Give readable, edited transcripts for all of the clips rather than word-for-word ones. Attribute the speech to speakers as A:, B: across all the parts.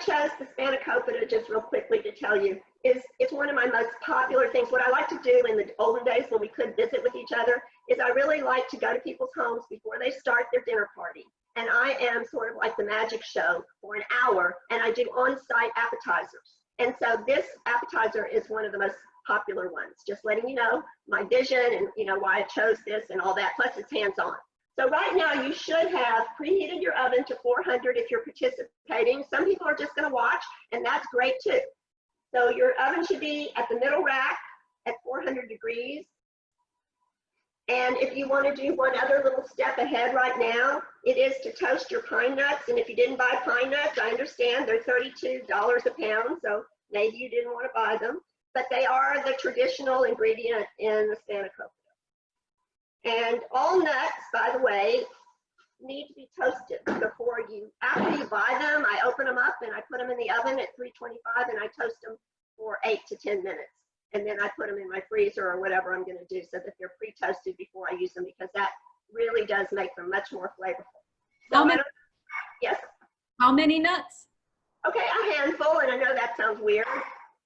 A: chose the spanakopita, just real quickly to tell you, is it's one of my most popular things. What I like to do in the olden days when we could visit with each other is I really like to go to people's homes before they start their dinner party. And I am sort of like the magic show for an hour, and I do on-site appetizers. And so this appetizer is one of the most popular ones, just letting you know my vision and why I chose this and all that, plus it's hands-on. So right now you should have preheated your oven to 400 if you're participating. Some people are just going to watch, and that's great too. So your oven should be at the middle rack at 400 degrees. And if you want to do one other little step ahead right now, it is to toast your pine nuts. And if you didn't buy pine nuts, I understand they're $32 a pound, so maybe you didn't want to buy them. But they are the traditional ingredient in the spanakopita. And all nuts, by the way, need to be toasted before after you buy them. I open them up and I put them in the oven at 325 and I toast them for 8 to 10 minutes. And then I put them in my freezer or whatever I'm going to do so that they're pre-toasted before I use them, because that really does make them much more flavorful. So yes?
B: How many nuts?
A: Okay, a handful, and I know that sounds weird,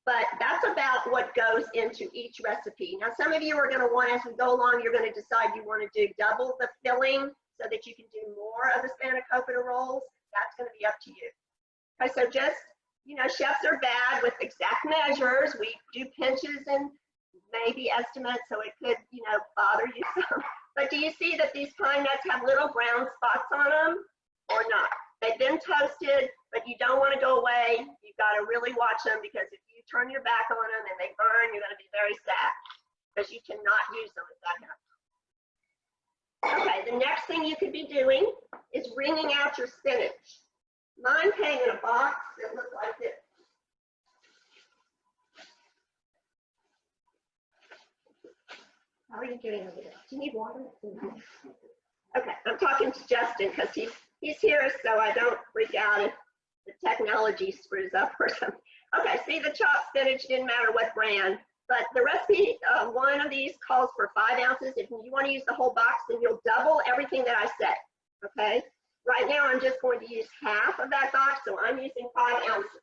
A: but that's about what goes into each recipe. Now, some of you are going to want, as we go along, you're going to decide you want to do double the filling so that you can do more of the spanakopita rolls. That's going to be up to you. Okay, so just, chefs are bad with exact measures. We do pinches and maybe estimates, so it could, bother you some. But do you see that these pine nuts have little brown spots on them or not? They've been toasted, but you don't want to go away. You've got to really watch them, because if you turn your back on them and they burn, you're going to be very sad, because you cannot use them if that happens. Okay, the next thing you could be doing is wringing out your spinach. Mine came in a box that looked like this. How are you getting over there? Do you need water? Okay, I'm talking to Justin because he's here, so I don't freak out if the technology screws up or something. Okay, see, the chopped spinach didn't matter what brand, but the recipe, one of these calls for 5 ounces. If you want to use the whole box, then you'll double everything that I said, okay? Right now, I'm just going to use half of that box, so I'm using 5 ounces.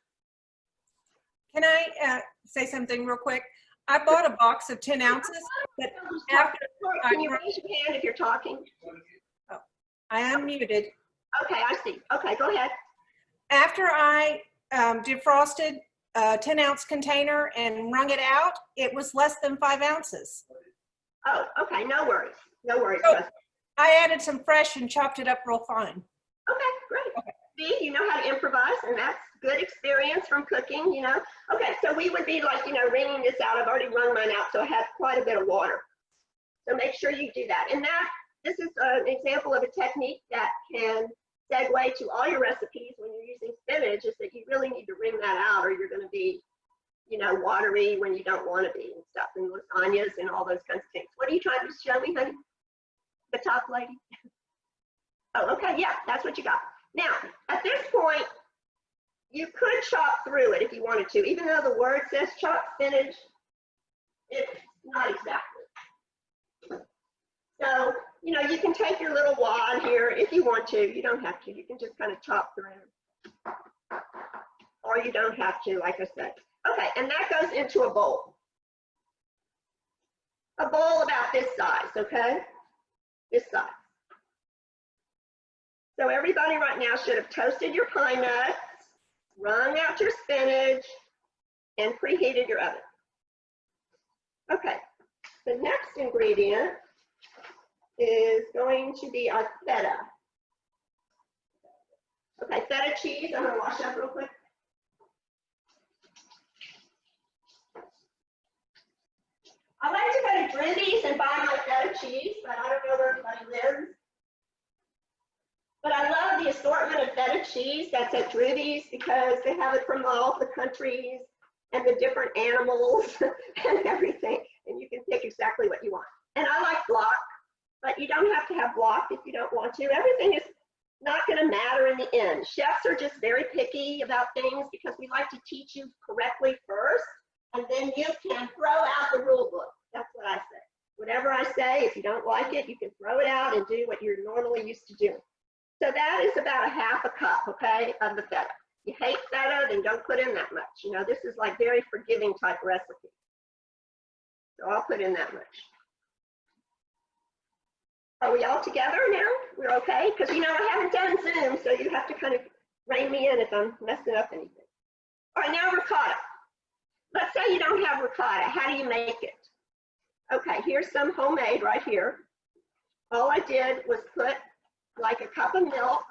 C: Can I say something real quick? I bought a box of 10 ounces, but after
A: Can you raise your hand if you're talking?
C: Oh, I am muted.
A: Okay, I see. Okay, go ahead.
C: After I defrosted a 10-ounce container and wrung it out, it was less than 5 ounces.
A: Oh, okay, no worries. No worries.
C: So I added some fresh and chopped it up real fine.
A: Okay, great. Okay. See, you know how to improvise, and that's good experience from cooking, Okay, so we would be like, wringing this out. I've already wrung mine out, so I have quite a bit of water. So make sure you do that. And this is an example of a technique that can segue to all your recipes when you're using spinach, is that you really need to wring that out, or you're going to be, watery when you don't want to be and stuff, and lasagnas and all those kinds of things. What are you trying to show me, honey? The top lady? Oh, okay, yeah, that's what you got. Now, at this point, you could chop through it if you wanted to, even though the word says chopped spinach, it's not exactly. So, you can take your little wad here if you want to. You don't have to. You can just kind of chop through. Or you don't have to, like I said. Okay, and that goes into a bowl. A bowl about this size, okay? This size. So everybody right now should have toasted your pine nuts, wrung out your spinach, and preheated your oven. Okay, the next ingredient is going to be our feta. Okay, feta cheese, I'm gonna wash up real quick. I like to go to Drewry's and buy my feta cheese, but I don't know where everybody lives. But I love the assortment of feta cheese that's at Drewry's, because they have it from all the countries and the different animals and everything, and you can pick exactly what you want. And I like block, but you don't have to have block if you don't want to. Everything is not going to matter in the end. Chefs are just very picky about things because we like to teach you correctly first, and then you can throw out the rule book. That's what I say. Whatever I say, if you don't like it, you can throw it out and do what you're normally used to doing. So that is about a half a cup, okay, of the feta. you hate feta, then don't put in that much. You know, this is like very forgiving type recipe. So I'll put in that much. Are we all together now? We're okay? Because, you know, I haven't done Zoom, so you have to kind of rein me in if I'm messing up anything. All right, now ricotta. Let's say you don't have ricotta. How do you make it? Okay, here's some homemade right here. All I did was put like a cup of milk,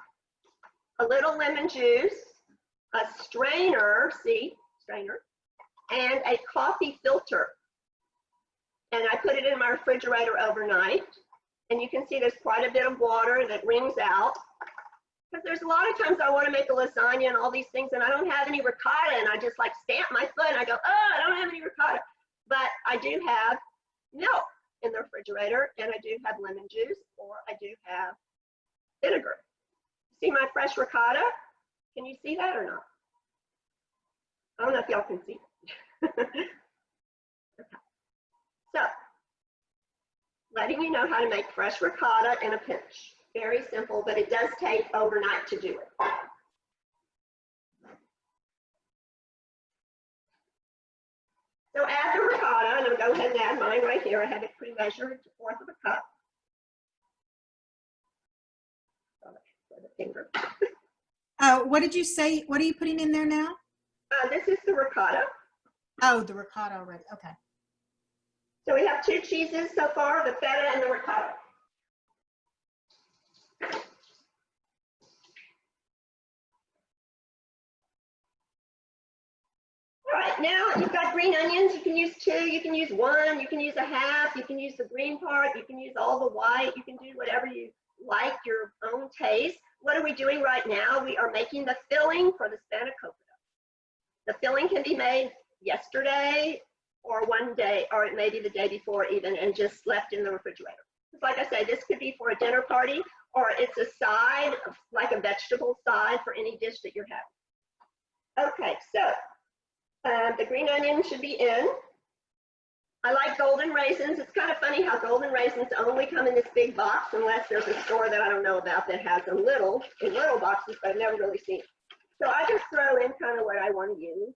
A: a little lemon juice, a strainer, see, strainer, and a coffee filter. And I put it in my refrigerator overnight. And you can see there's quite a bit of water that wrings out. Because there's a lot of times I want to make a lasagna and all these things, and I don't have any ricotta, and I just like stamp my foot and I go, oh, I don't have any ricotta. But I do have milk in the refrigerator, and I do have lemon juice, or I do have vinegar. See my fresh ricotta? Can you see that or not? I don't know if y'all can see. Okay. So, letting you know how to make fresh ricotta in a pinch. Very simple, but it does take overnight to do it. So add the ricotta, and I'm going to go ahead and add mine right here. I have it pre-measured, it's a fourth of a cup. For the finger.
D: What did you say? What are you putting in there now?
A: This is the ricotta.
D: Oh, the ricotta already. Okay.
A: So we have 2 cheeses so far, the feta and the ricotta. All right, now you've got green onions. You can use 2, you can use 1, you can use a half, you can use the green part, you can use all the white, you can do whatever you like, your own taste. What are we doing right now? We are making the filling for the spanakopita. The filling can be made yesterday, or one day, or it may be the day before even, and just left in the refrigerator. Like I say, this could be for a dinner party, or it's a side, like a vegetable side for any dish that you're having. Okay, so the green onion should be in. I like golden raisins. It's kind of funny how golden raisins only come in this big box, unless there's a store that I don't know about that has them in little boxes, but I've never really seen it. So I just throw in kind of what I want to use.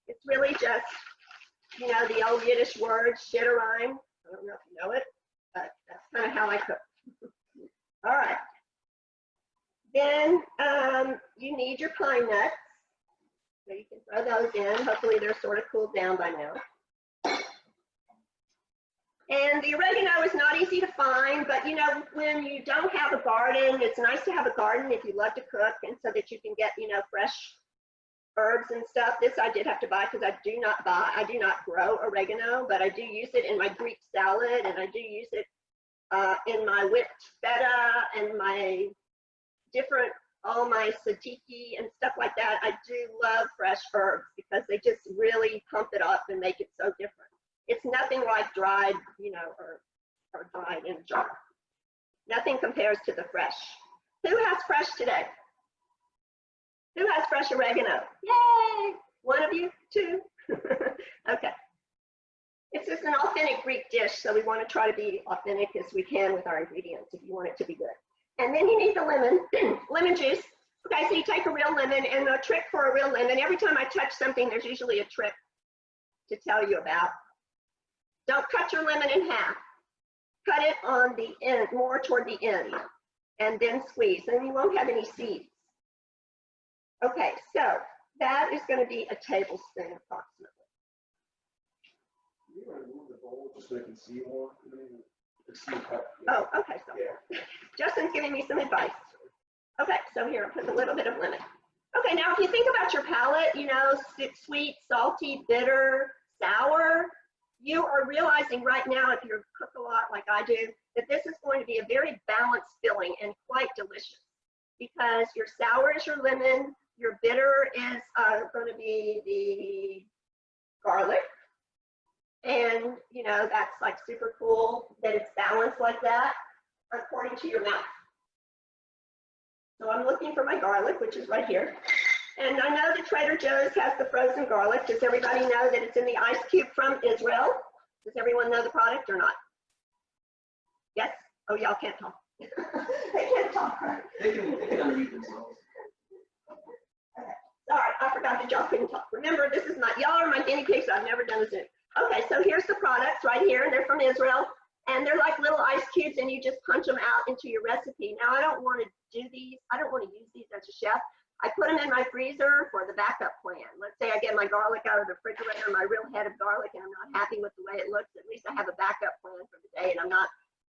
A: It's really just, you know, the old Yiddish word, shitterine. I don't know if you know it, but that's kind of how I cook. All right. Then you need your pine nuts. So you can throw those in. Hopefully they're sort of cooled down by now. And the oregano is not easy to find, but you know, when you don't have a garden, it's nice to have a garden if you love to cook, and so that you can get, you know, fresh herbs and stuff. This I did have to buy because I do not grow oregano, but I do use it in my Greek salad, and I do use it in my whipped feta and my different, all my tzatziki and stuff like that. I do love fresh herbs because they just really pump it up and make it so different. It's nothing like dried, you know, or dried in a jar. Nothing compares to the fresh. Who has fresh today? Who has fresh oregano? Yay! One of you? 2? Okay. It's just an authentic Greek dish, so we want to try to be authentic as we can with our ingredients if you want it to be good. And then you need the lemon, lemon juice. Okay, so you take a real lemon, and a trick for a real lemon, every time I touch something, there's usually a trick to tell you about. Don't cut your lemon in half. Cut it on the end, more toward the end, and then squeeze, and you won't have any seeds. Okay, so that is going to be a tablespoon approximately.
E: You want to move the bowl just so I can see more?
A: Oh, okay, so Justin's giving me some advice. Okay, so here, I'll put a little bit of lemon. Okay, now if you think about your palate, you know, sweet, salty, bitter, sour, you are realizing right now, if you cook a lot like I do, that this is going to be a very balanced filling and quite delicious, because your sour is your lemon, your bitter is going to be the garlic, and you know, that's like super cool that it's balanced like that according to your mouth. So I'm looking for my garlic, which is right here. And I know that Trader Joe's has the frozen garlic. Does everybody know that it's in the ice cube from Israel? Does everyone know the product or not? Yes? Oh, y'all can't talk. They can't talk.
E: They can unmute themselves.
A: Okay. forgot that y'all couldn't talk. Remember, this is not, y'all are my guinea pigs. I've never done a Zoom. Okay, so here's the products right here, and they're from Israel. And they're like little ice cubes, and you just punch them out into your recipe. Now, I don't want to do these. I don't want to use these as a chef. I put them in my freezer for the backup plan. Let's say I get my garlic out of the refrigerator, my real head of garlic, and I'm not happy with the way it looks. At least I have a backup plan for the day, and I'm not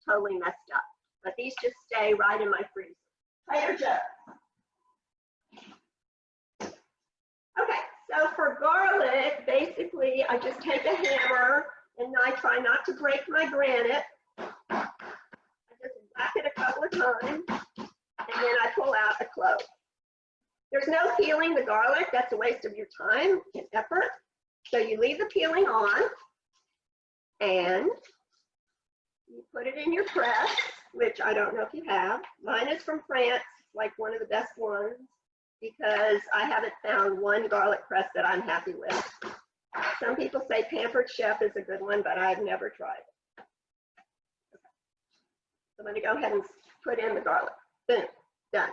A: totally messed up. But these just stay right in my freezer. Trader Joe's. Okay, so for garlic, basically, I just take a hammer and I try not to break my granite. I just whack it a couple of times, and then I pull out a clove. There's no peeling the garlic. That's a waste of your time and effort. So you leave the peeling on, and you put it in your press, which I don't know if you have. Mine is from France, like one of the best ones, because I haven't found one garlic press that I'm happy with. Some people say Pampered Chef is a good one, but I've never tried it. Okay. So I'm going to go ahead and put in the garlic. Boom, done.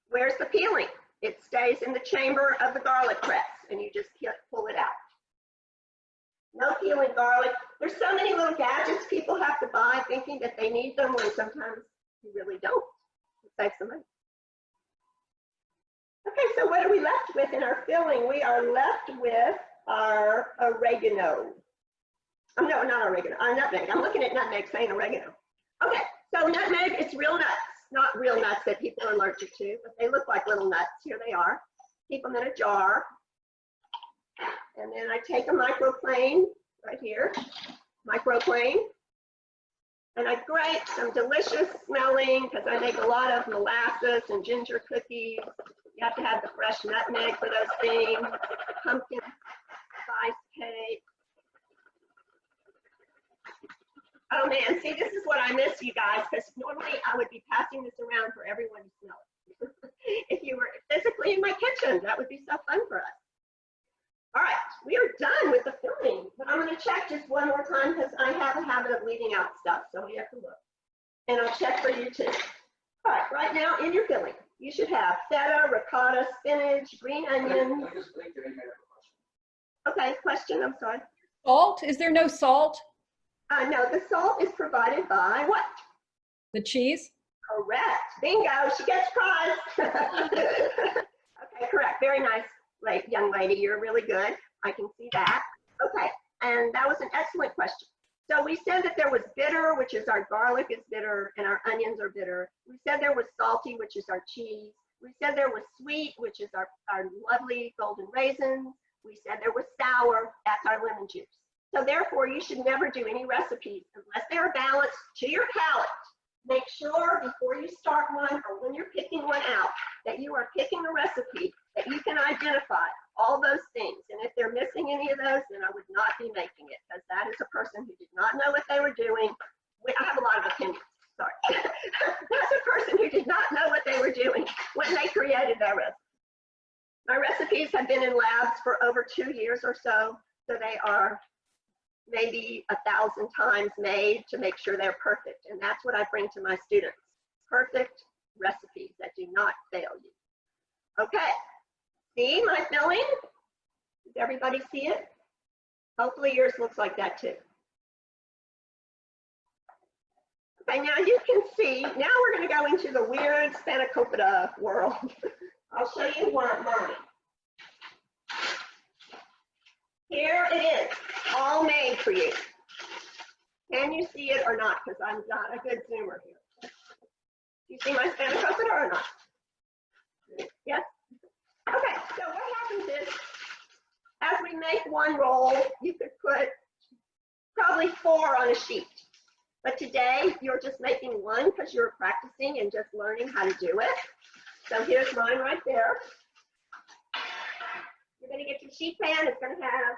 A: Where's the peeling? It stays in the chamber of the garlic press, and you just pull it out. No peeling garlic. There's so many little gadgets people have to buy thinking that they need them when sometimes you really don't. It saves some money. Okay, so what are we left with in our filling? We are left with our oregano. Oh, no, not oregano, our nutmeg. I'm looking at nutmeg saying oregano. Okay, so nutmeg, it's real nuts, not real nuts that people are allergic to, but they look like little nuts. Here they are. Keep them in a jar. And then I take a microplane right here, microplane, and I grate some delicious smelling, because I make a lot of molasses and ginger cookies. You have to have the fresh nutmeg for those things. Pumpkin spice cake. Oh man, see, this is what I miss, you guys, because normally I would be passing this around for everyone to smell it. If you were physically in my kitchen, that would be so fun for us. All right, we are done with the filling, but I'm going to check just one more time because I have a habit of leaving out stuff, so we have to look. And I'll check for you too. All right, right now in your filling, you should have feta, ricotta, spinach, green onions.
E: I just think that I made a question.
A: Okay, question, I'm sorry.
B: Salt? Is there no salt?
A: No, the salt is provided by what?
B: The cheese?
A: Correct. Bingo, she gets prize. Okay, correct. Very nice, young lady. You're really good. I can see that. Okay, and that was an excellent question. So we said that there was bitter, which is our garlic is bitter, and our onions are bitter. We said there was salty, which is our cheese. We said there was sweet, which is our lovely golden raisins. We said there was sour, that's our lemon juice. So therefore, you should never do any recipes unless they're balanced to your palate. Make sure before you start one or when you're picking one out that you are picking a recipe that you can identify all those things. And if they're missing any of those, then I would not be making it, because that is a person who did not know what they were doing. I have a lot of opinions, sorry. That's a person who did not know what they were doing when they created their recipe. My recipes have been in labs for over 2 years or so they are maybe 1,000 times made to make sure they're perfect. And that's what I bring to my students. Perfect recipes that do not fail you. Okay, see my filling? Does everybody see it? Hopefully yours looks like that too. Okay, now you can see, now we're gonna go into the weird spanakopita world. I'll show you mine. Here it is, all made for you. Can you see it or not? Because I'm not a good zoomer here. Do you see my spanakopita or not? Yes? Okay, so what happens is, as we make one roll, you could put probably 4 on a sheet. But today, you're just making one because you're practicing and just learning how to do it. So here's mine right there. You're going to get your sheet pan. It's going to have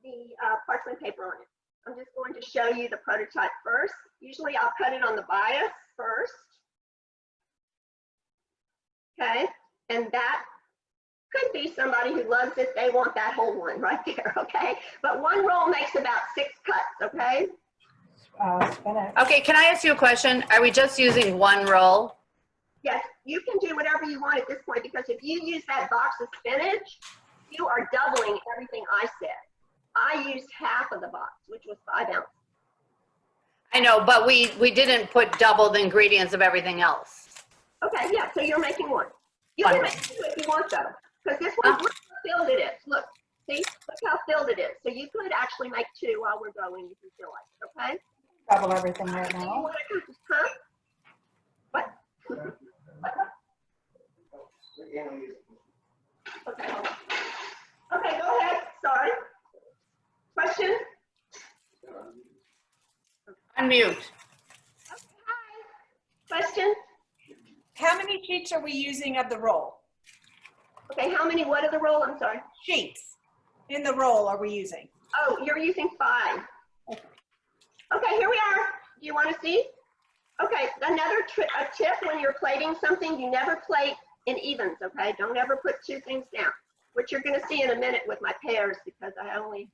A: the parchment paper on it. I'm just going to show you the prototype first. Usually I'll cut it on the bias first. Okay, and that could be somebody who loves it. They want that whole one right there, okay? But one roll makes about 6 cuts, okay?
F: Okay, can I ask you a question? Are we just using one roll?
A: Yes, you can do whatever you want at this point, because if you use that box of spinach, you are doubling everything I said. I used half of the box, which was 5 ounces.
F: I know, but we didn't put double the ingredients of everything else.
A: Okay, yeah, so you're making one. You can make two if you want though, because this one, look how filled it is. Look, see, look how filled it is. So you could actually make 2 while we're going if you feel like it, okay?
G: Double everything right
A: Do you
G: now.
A: want to, huh? What? Okay, hold on. Okay, go ahead, sorry. Question?
F: Unmute.
A: Okay, hi. Question?
C: How many sheets are we using of the roll?
A: Okay, how many, what of the roll, I'm sorry?
C: Sheets in the roll are we using?
A: Oh, you're using 5. Okay, here we are. Do you want to see? Okay, another a tip when you're plating something, you never plate in evens, okay? Don't ever put 2 things down, which you're going to see in a minute with my pairs because I only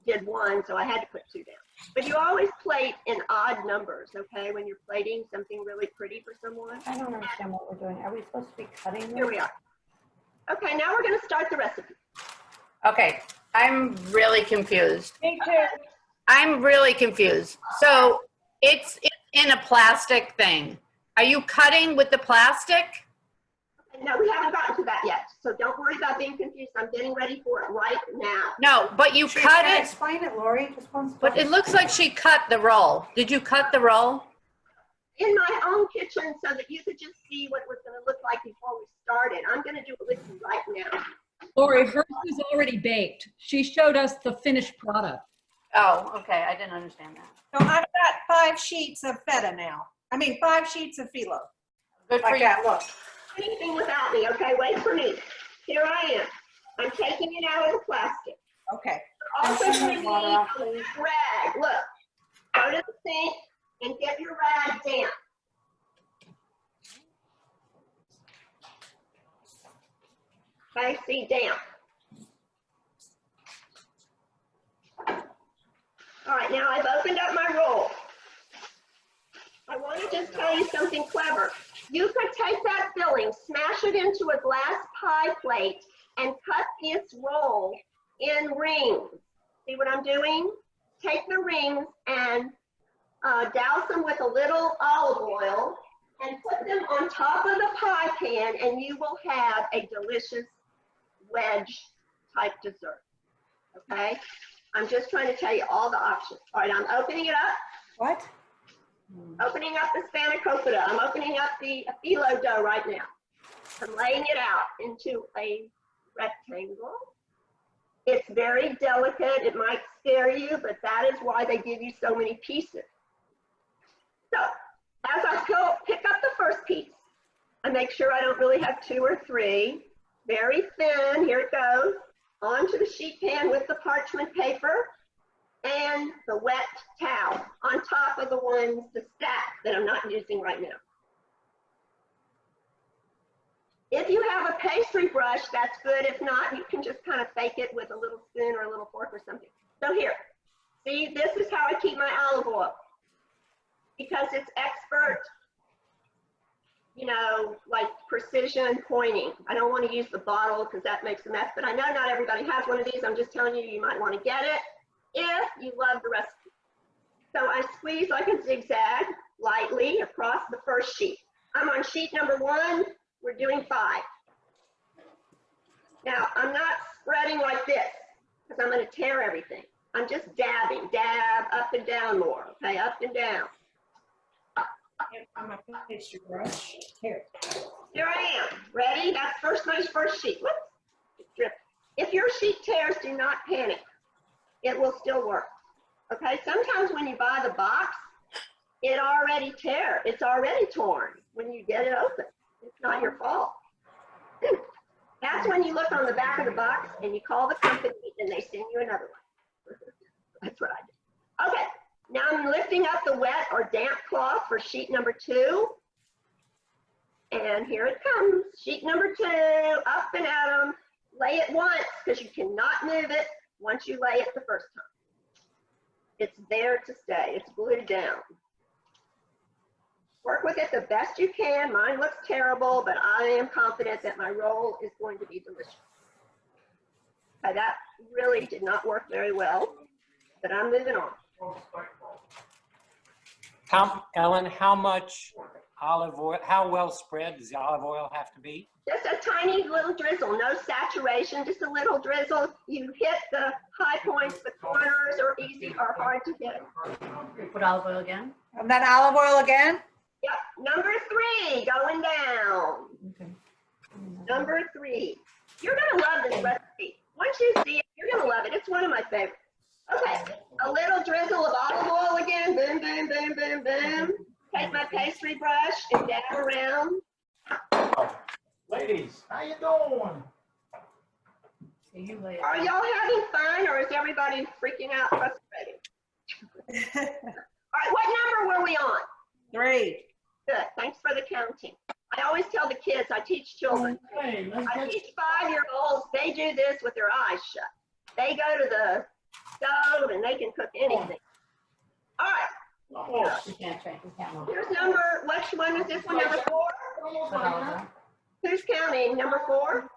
A: did 1, so I had to put 2 down. But you always plate in odd numbers, okay, when you're plating something really pretty for someone.
G: I don't understand what we're doing. Are we supposed to be cutting
A: Here
G: this?
A: we are. Okay, now we're going to start the recipe.
F: Okay, I'm really confused.
C: Me too.
F: I'm really confused. So it's in a plastic thing. Are you cutting with the plastic?
A: No, we haven't gotten to that yet, so don't worry about being confused. I'm getting ready for it right now.
F: No, but you
G: She's
F: cut
G: gotta
F: it,
G: Explain it, Lori, just one
F: but it
G: second.
F: looks like she cut the roll. Did you cut the roll?
A: In my own kitchen so that you could just see what it was going to look like before we started. I'm going to do it with you right now.
B: Lori, hers is already baked. She showed us the finished product.
F: Oh, okay, I didn't understand that.
C: So I've got 5 sheets of feta now. I mean, 5 sheets of phyllo.
F: Good for
C: Like
F: you.
C: that, look.
A: Anything without me, okay? Wait for me. Here I am. I'm taking it out of the plastic.
C: Okay.
A: Also
G: Can you
A: going to
G: turn
A: need
G: the water off,
A: a
G: please?
A: rag. Look, go to the sink and get your rag damp. Okay, see, damp. All right, now I've opened up my roll. I want to just tell you something clever. You could take that filling, smash it into a glass pie plate, and cut this roll in rings. See what I'm doing? Take the rings and douse them with a little olive oil and put them on top of the pie pan, and you will have a delicious wedge type dessert. Okay? I'm just trying to tell you all the options. All right, I'm opening it up.
G: What?
A: Opening up the spanakopita. I'm opening up the phyllo dough right now. I'm laying it out into a rectangle. It's very delicate. It might scare you, but that is why they give you so many pieces. So as I pick up the first piece, I make sure I don't really have 2 or 3. Very thin. Here it goes. Onto the sheet pan with the parchment paper and the wet towel on top of the stack that I'm not using right now. If you have a pastry brush, that's good. If not, you can just kind of fake it with a little spoon or a little fork or something. So here, see, this is how I keep my olive oil because it's expert, you know, like precision pointing. I don't want to use the bottle because that makes a mess, but I know not everybody has one of these. I'm just telling you, you might want to get it if you love the recipe. So I squeeze like a zigzag lightly across the first sheet. I'm on sheet number 1. We're doing 5. Now, I'm not spreading like this because I'm going to tear everything. I'm just dabbing, dab up and down more, okay, up and down.
C: I'm a pastry brush. Here.
A: Here I am. Ready? That's my first sheet. Whoops. It's dripping. If your sheet tears, do not panic. It will still work. Okay? Sometimes when you buy the box, it already tears. It's already torn when you get it open. It's not your fault. That's when you look on the back of the box and you call the company and they send you another one. That's what I did. Okay. Now I'm lifting up the wet or damp cloth for sheet number 2. And here it comes. Sheet number 2, up and at them. Lay it once because you cannot move it once you lay it the first time. It's there to stay. It's glued down. Work with it the best you can. Mine looks terrible, but I am confident that my roll is going to be delicious. Okay, that really did not work very well, but I'm moving on.
H: Ellen, how much olive oil, how well spread does the olive oil have to be?
A: Just a tiny little drizzle, no saturation, just a little drizzle. You hit the high points, the corners are easy or hard to hit.
F: You put olive oil again?
G: And then olive oil again?
A: Yep, number 3, going down.
F: Okay.
A: Number 3. You're gonna love this recipe. Once you see it, you're gonna love it. It's one of my favorites. Okay, a little drizzle of olive oil again. Boom, boom, boom, boom, boom. Take my pastry brush and dab around.
E: Ladies, how you doing?
F: See you later.
A: Are y'all having fun or is everybody freaking out, frustrated? All right, what number were we on?
C: 3.
A: Good, thanks for the counting. I always tell the kids, I teach children.
E: Hey, let's
A: I
E: get
A: teach 5-year-olds, they do this with their eyes shut. They go to the stove and they can cook anything. All right,
E: oh,
F: We can't change, we can't.
A: here's number, which one is this one, number 4?
F: Put olive oil.
A: Who's counting, number 4?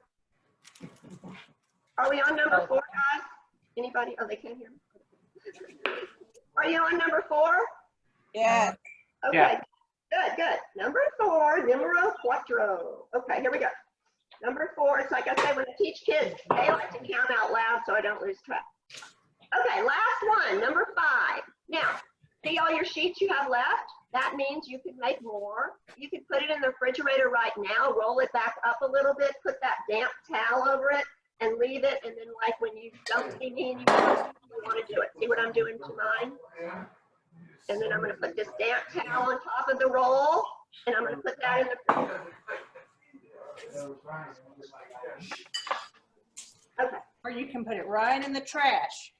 A: Are we on number 4, guys? Anybody, oh, they can't hear me. Are you on number 4?
C: Yes.
A: Okay,
H: Yeah.
A: good. Number 4, numero cuatro. Okay, here we go. Number 4, it's like I said, when I teach kids, they like to count out loud so I don't lose track. Okay, last one, number 5. Now, see all your sheets you have left? That means you could make more. You could put it in the refrigerator right now, roll it back up a little bit, put that damp towel over it, and leave it. And then like when you don't see me and you want to do it. See what I'm doing to mine? And then I'm going to put this damp towel on top of the roll, and I'm going to put that in the freezer. Okay.
C: Or you can put it right in the trash.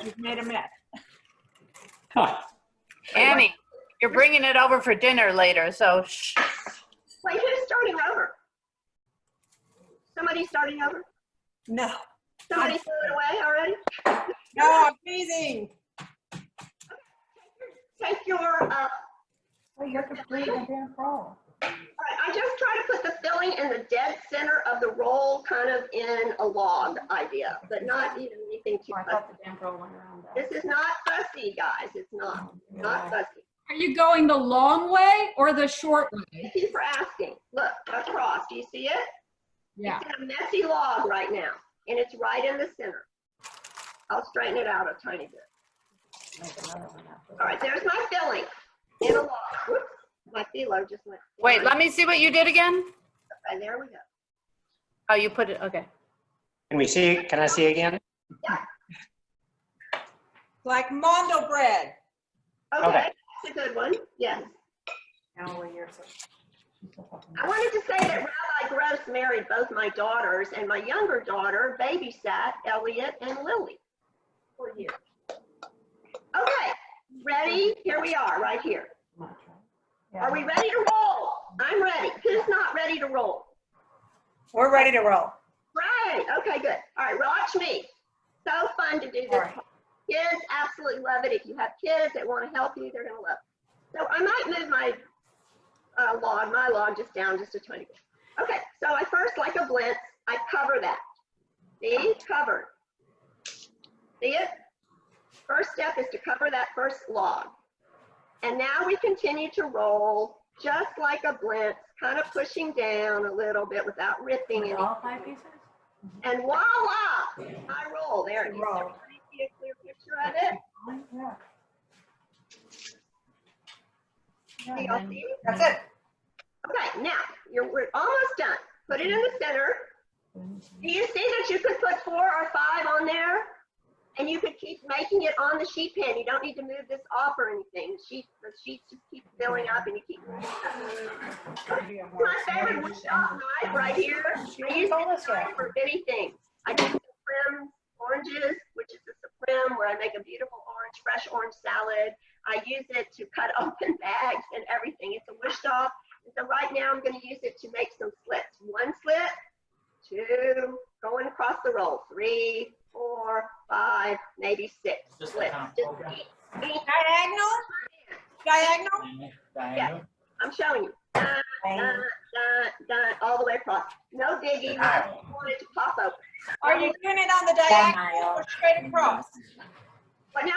C: You've made a mess.
H: Huh.
F: Annie, you're bringing it over for dinner later, so shh.
A: Wait, who's starting over? Somebody starting over?
C: No.
A: Somebody threw it away already?
C: No, I'm teasing.
A: Take your,
G: Oh, you're completing a damn roll.
A: all right, I just try to put the filling in the dead center of the roll, kind of in a log idea, but not anything too
F: Oh, I
A: fussy.
F: thought the damn girl went around that.
A: This is not fussy, guys. It's not fussy.
B: Are you going the long way or the short way?
A: Thank you for asking. Look, across. Do you see it?
B: Yeah.
A: It's in a messy log right now, and it's right in the center. I'll straighten it out a tiny bit.
F: Make another one after that.
A: All right, there's my filling in a log. Whoops, my phyllo just went.
F: Wait,
A: flying.
F: let me see what you did again.
A: Okay, there we go.
F: Oh, you put it, okay.
H: Can we see, can I see again?
C: Like mondo bread.
A: Okay,
H: Okay.
A: that's a good one. Yes.
G: Now we're here, so.
A: I wanted to say that Rabbi Gross married both my daughters, and my younger daughter babysat Elliot and Lily for years. Okay, ready? Here we are, right here. Are we ready to roll? I'm ready. Who's not ready to roll?
G: We're ready to roll.
A: Right. Okay, good. All right, watch me. So fun to do this.
G: All right.
A: Kids absolutely love it. If you have kids that want to help you, they're going to love it. So I might move my log just down just a tiny bit. Okay, so I first, like a blintz, I cover that. See? Covered. See it? First step is to cover that first log. And now we continue to roll just like a blintz, kind of pushing down a little bit without ripping anything.
F: All 5 pieces?
A: And voila, I roll. There it is.
G: Roll.
A: Everybody see a clear picture of it?
G: Yeah.
A: Do y'all see?
G: That's it.
A: Okay, now we're almost done. Put it in the center. Do you see that you could put 4 or 5 on there? And you could keep making it on the sheet pan. You don't need to move this off or anything. The sheets just keep filling up and you keep. My favorite wood shop knife right here. I use this knife for many things. I do Supreme oranges, which is the Supreme, where I make a beautiful orange, fresh orange salad. I use it to cut open bags and everything. It's a wood shop. And so right now I'm going to use it to make some slits. 1 slit, 2, going across the roll, 3, 4, 5, maybe 6 slits. Just eat.
C: Diagonal? Diagonal?
A: Yeah. I'm showing you. All the way across. No digging. I want it to pop open.
C: Are you doing it on the diagonal or straight across?
A: What now?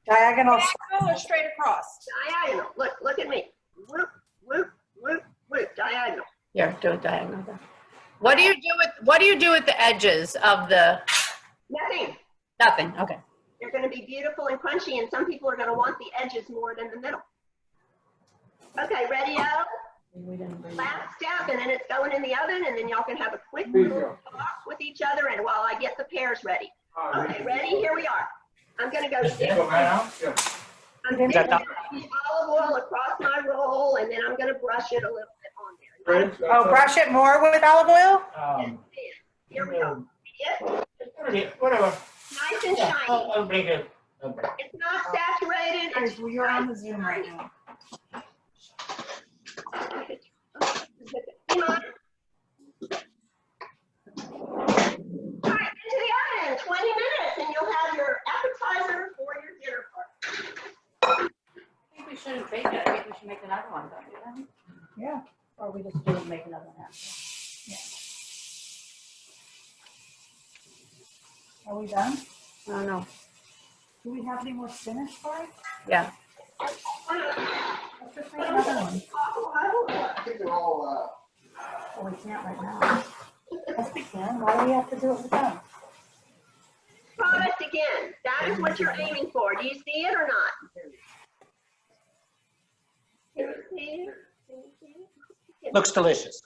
G: Diagonal.
C: Diagonal or straight across?
A: Diagonal. Look at me. Whoop, whoop, whoop, whoop. Diagonal.
F: Here, do it diagonal. Then. What do you do with the edges of the?
A: Nothing.
F: Nothing. Okay.
A: They're going to be beautiful and crunchy, and some people are going to want the edges more than the middle. Okay, ready, O? Last step, and then it's going in the oven, and then y'all can have a quick little talk with each other, and while I get the pears ready. Okay, ready? Here we are. I'm going to go dip. I'm dipping the olive oil across my roll, and then I'm going to brush it a little bit on there.
G: Oh, brush it more with olive oil?
A: Here we go. See it?
E: Whatever.
A: Nice and shiny.
E: I'll bring it.
A: It's not saturated. It's
G: Guys, you're on the Zoom right now.
A: Come on. All right, into the oven, 20 minutes, and you'll have your appetizer for your dinner party.
F: I think we shouldn't bake it. I think we should make another one, don't you think?
G: Yeah. Or we just do make another one after. Yeah. Are we done?
F: I don't know.
G: Do we have any more spinach for it?
F: Yeah.
G: Let's just make another one.
E: I think they're all,
G: Oh, we can't right now. Yes, we can. Why do we have to do it with them?
A: Product again. That is what you're aiming for. Do you see it or not? Can you see it? Can you see it?
H: Looks delicious.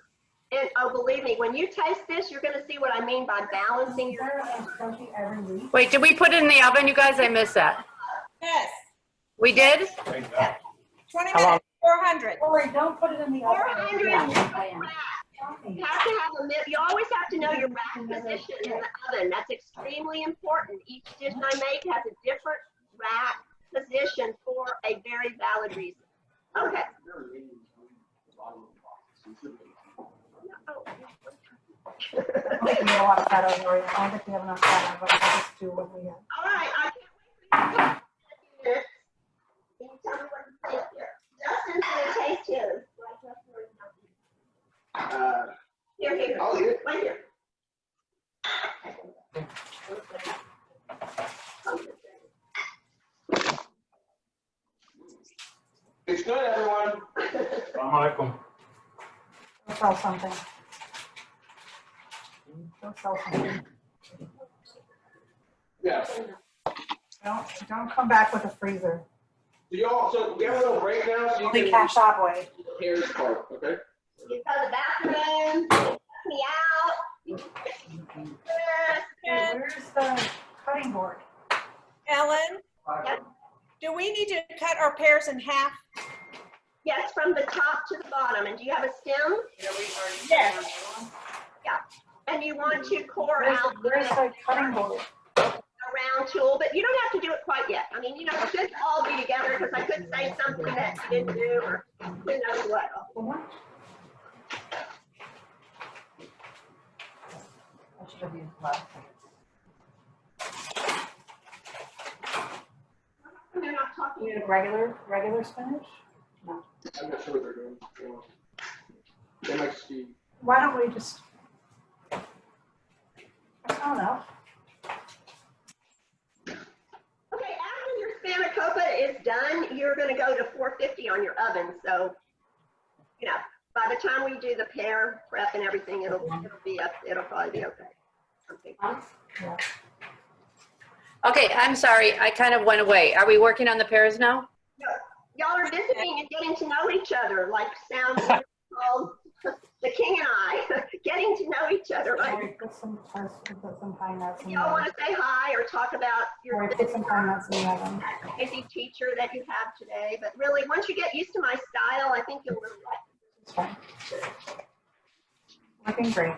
A: And oh, believe me, when you taste this, you're going to see what I mean by balancing your.
G: Every week.
F: Wait, did we put it in the oven, you guys? I missed that.
C: Yes.
F: We did?
C: 20
H: How long?
C: minutes, 400.
G: Oh, wait, don't put it in the oven.
A: 400. You have to have you always have to know your rack position in the oven. That's extremely important. Each dish I make has a different rack position for a very valid reason. Okay.
G: I think we have a lot of fat over it. I don't think we have enough fat over it. I'll just do what we have.
A: All right, I can't wait for you to Can you tell me what you think here? Justin's gonna taste his. Here.
E: I'll eat it.
A: Right here.
E: It's good, everyone.
H: Assalamualaikum.
G: Go sell something. Go sell something.
E: Yeah.
G: Don't come back with a freezer.
E: So we have a little break now, so you
G: Only
E: can
G: cash that way.
E: here's part, okay?
A: You go to the bathroom, let me out.
G: Where's the cutting board?
C: Ellen, do we need to cut our pears in half?
A: Yes, from the top to the bottom. And do you have a stem?
C: Yes.
A: And you want to core
G: Where's
A: out
G: the cutting board?
A: a round tool, but you don't have to do it quite yet. I mean, it should all be together because I could say something that you didn't do or who knows what.
G: I should have used left.
A: They're not talking.
G: You need a regular spinach? No.
E: I'm not sure what they're doing. They might just be.
G: Why don't we just? That's not enough.
A: Okay, after your spanakopita is done, you're going to go to 450 on your oven. So, by the time we do the pear prep and everything, it'll be up. It'll probably be okay.
G: Yeah.
F: Okay, I'm sorry. I kind of went away. Are we working on the pears now?
A: Y'all are visiting and getting to know each other, like sounds called The King and I, getting to know each other.
G: Or
A: Like,
G: we put some toast, we put some pine nuts in
A: y'all want
G: there.
A: to say hi or talk about
G: Or
A: your
G: we put some pine nuts in the oven.
A: crazy teacher that you have today. But really, once you get used to my style, I think you'll really like it.
G: It's fine. Looking great.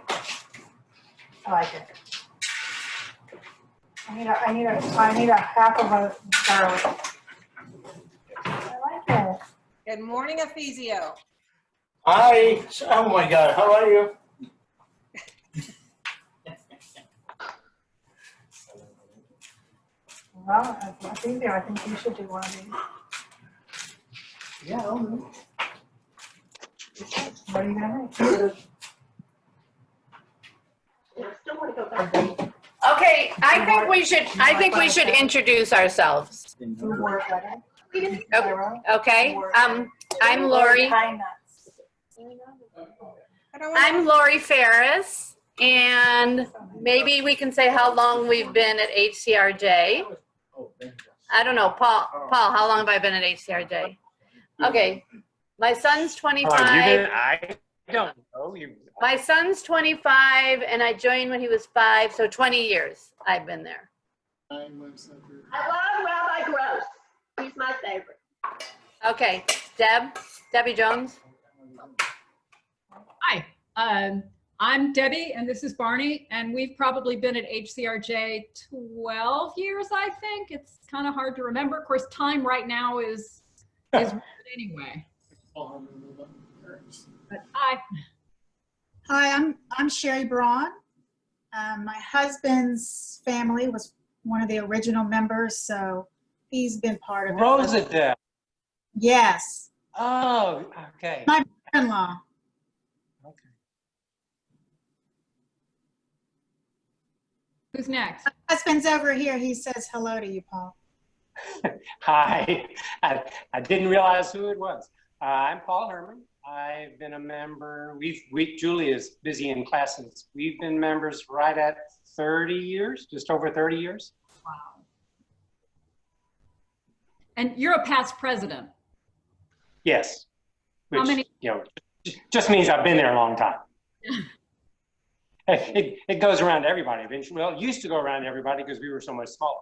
G: I like it. I need a half of a garlic. I like it.
C: Good morning, Ephesio.
I: Hi, oh my God, how are you?
G: Well, I think you should do one of these.
I: Yeah,
G: What are you gonna make?
A: And I still want to go back.
F: Okay, I think we should introduce ourselves.
G: Food work better.
A: We didn't-
F: Okay, I'm Lori.
G: Pine nuts.
C: I don't want
F: I'm Lori Ferris, and maybe we can say how long we've been at HCRJ. I don't know, Paul, how long have I been at HCRJ? Okay, my son's 25.
H: I don't know.
F: My son's 25, and I joined when he was 5, so 20 years I've been there.
A: I love Rabbi Gross. He's my favorite.
F: Okay, Debbie Jones.
B: Hi, I'm Debbie and this is Barney, and we've probably been at HCRJ 12 years, I think. It's kind of hard to remember. Of course, time right now is weird anyway. But hi.
D: Hi, I'm Sherry Braun. My husband's family was one of the original members, so he's been part of it.
H: Rosedale.
D: Yes,
H: Oh, okay.
D: in-law.
H: Okay.
B: Who's next?
D: Husband's over here. He says hello to you, Paul.
H: Hi. I didn't realize who it was. I'm Paul Herman. I've been a member. Julie is busy in classes. We've been members right at 30 years, just over 30 years.
B: Wow. And you're a past president.
H: Yes.
B: How
H: Which,
B: many-
H: just means I've been there a long time. It goes around to everybody eventually. Well, it used to go around to everybody because we were so much smaller.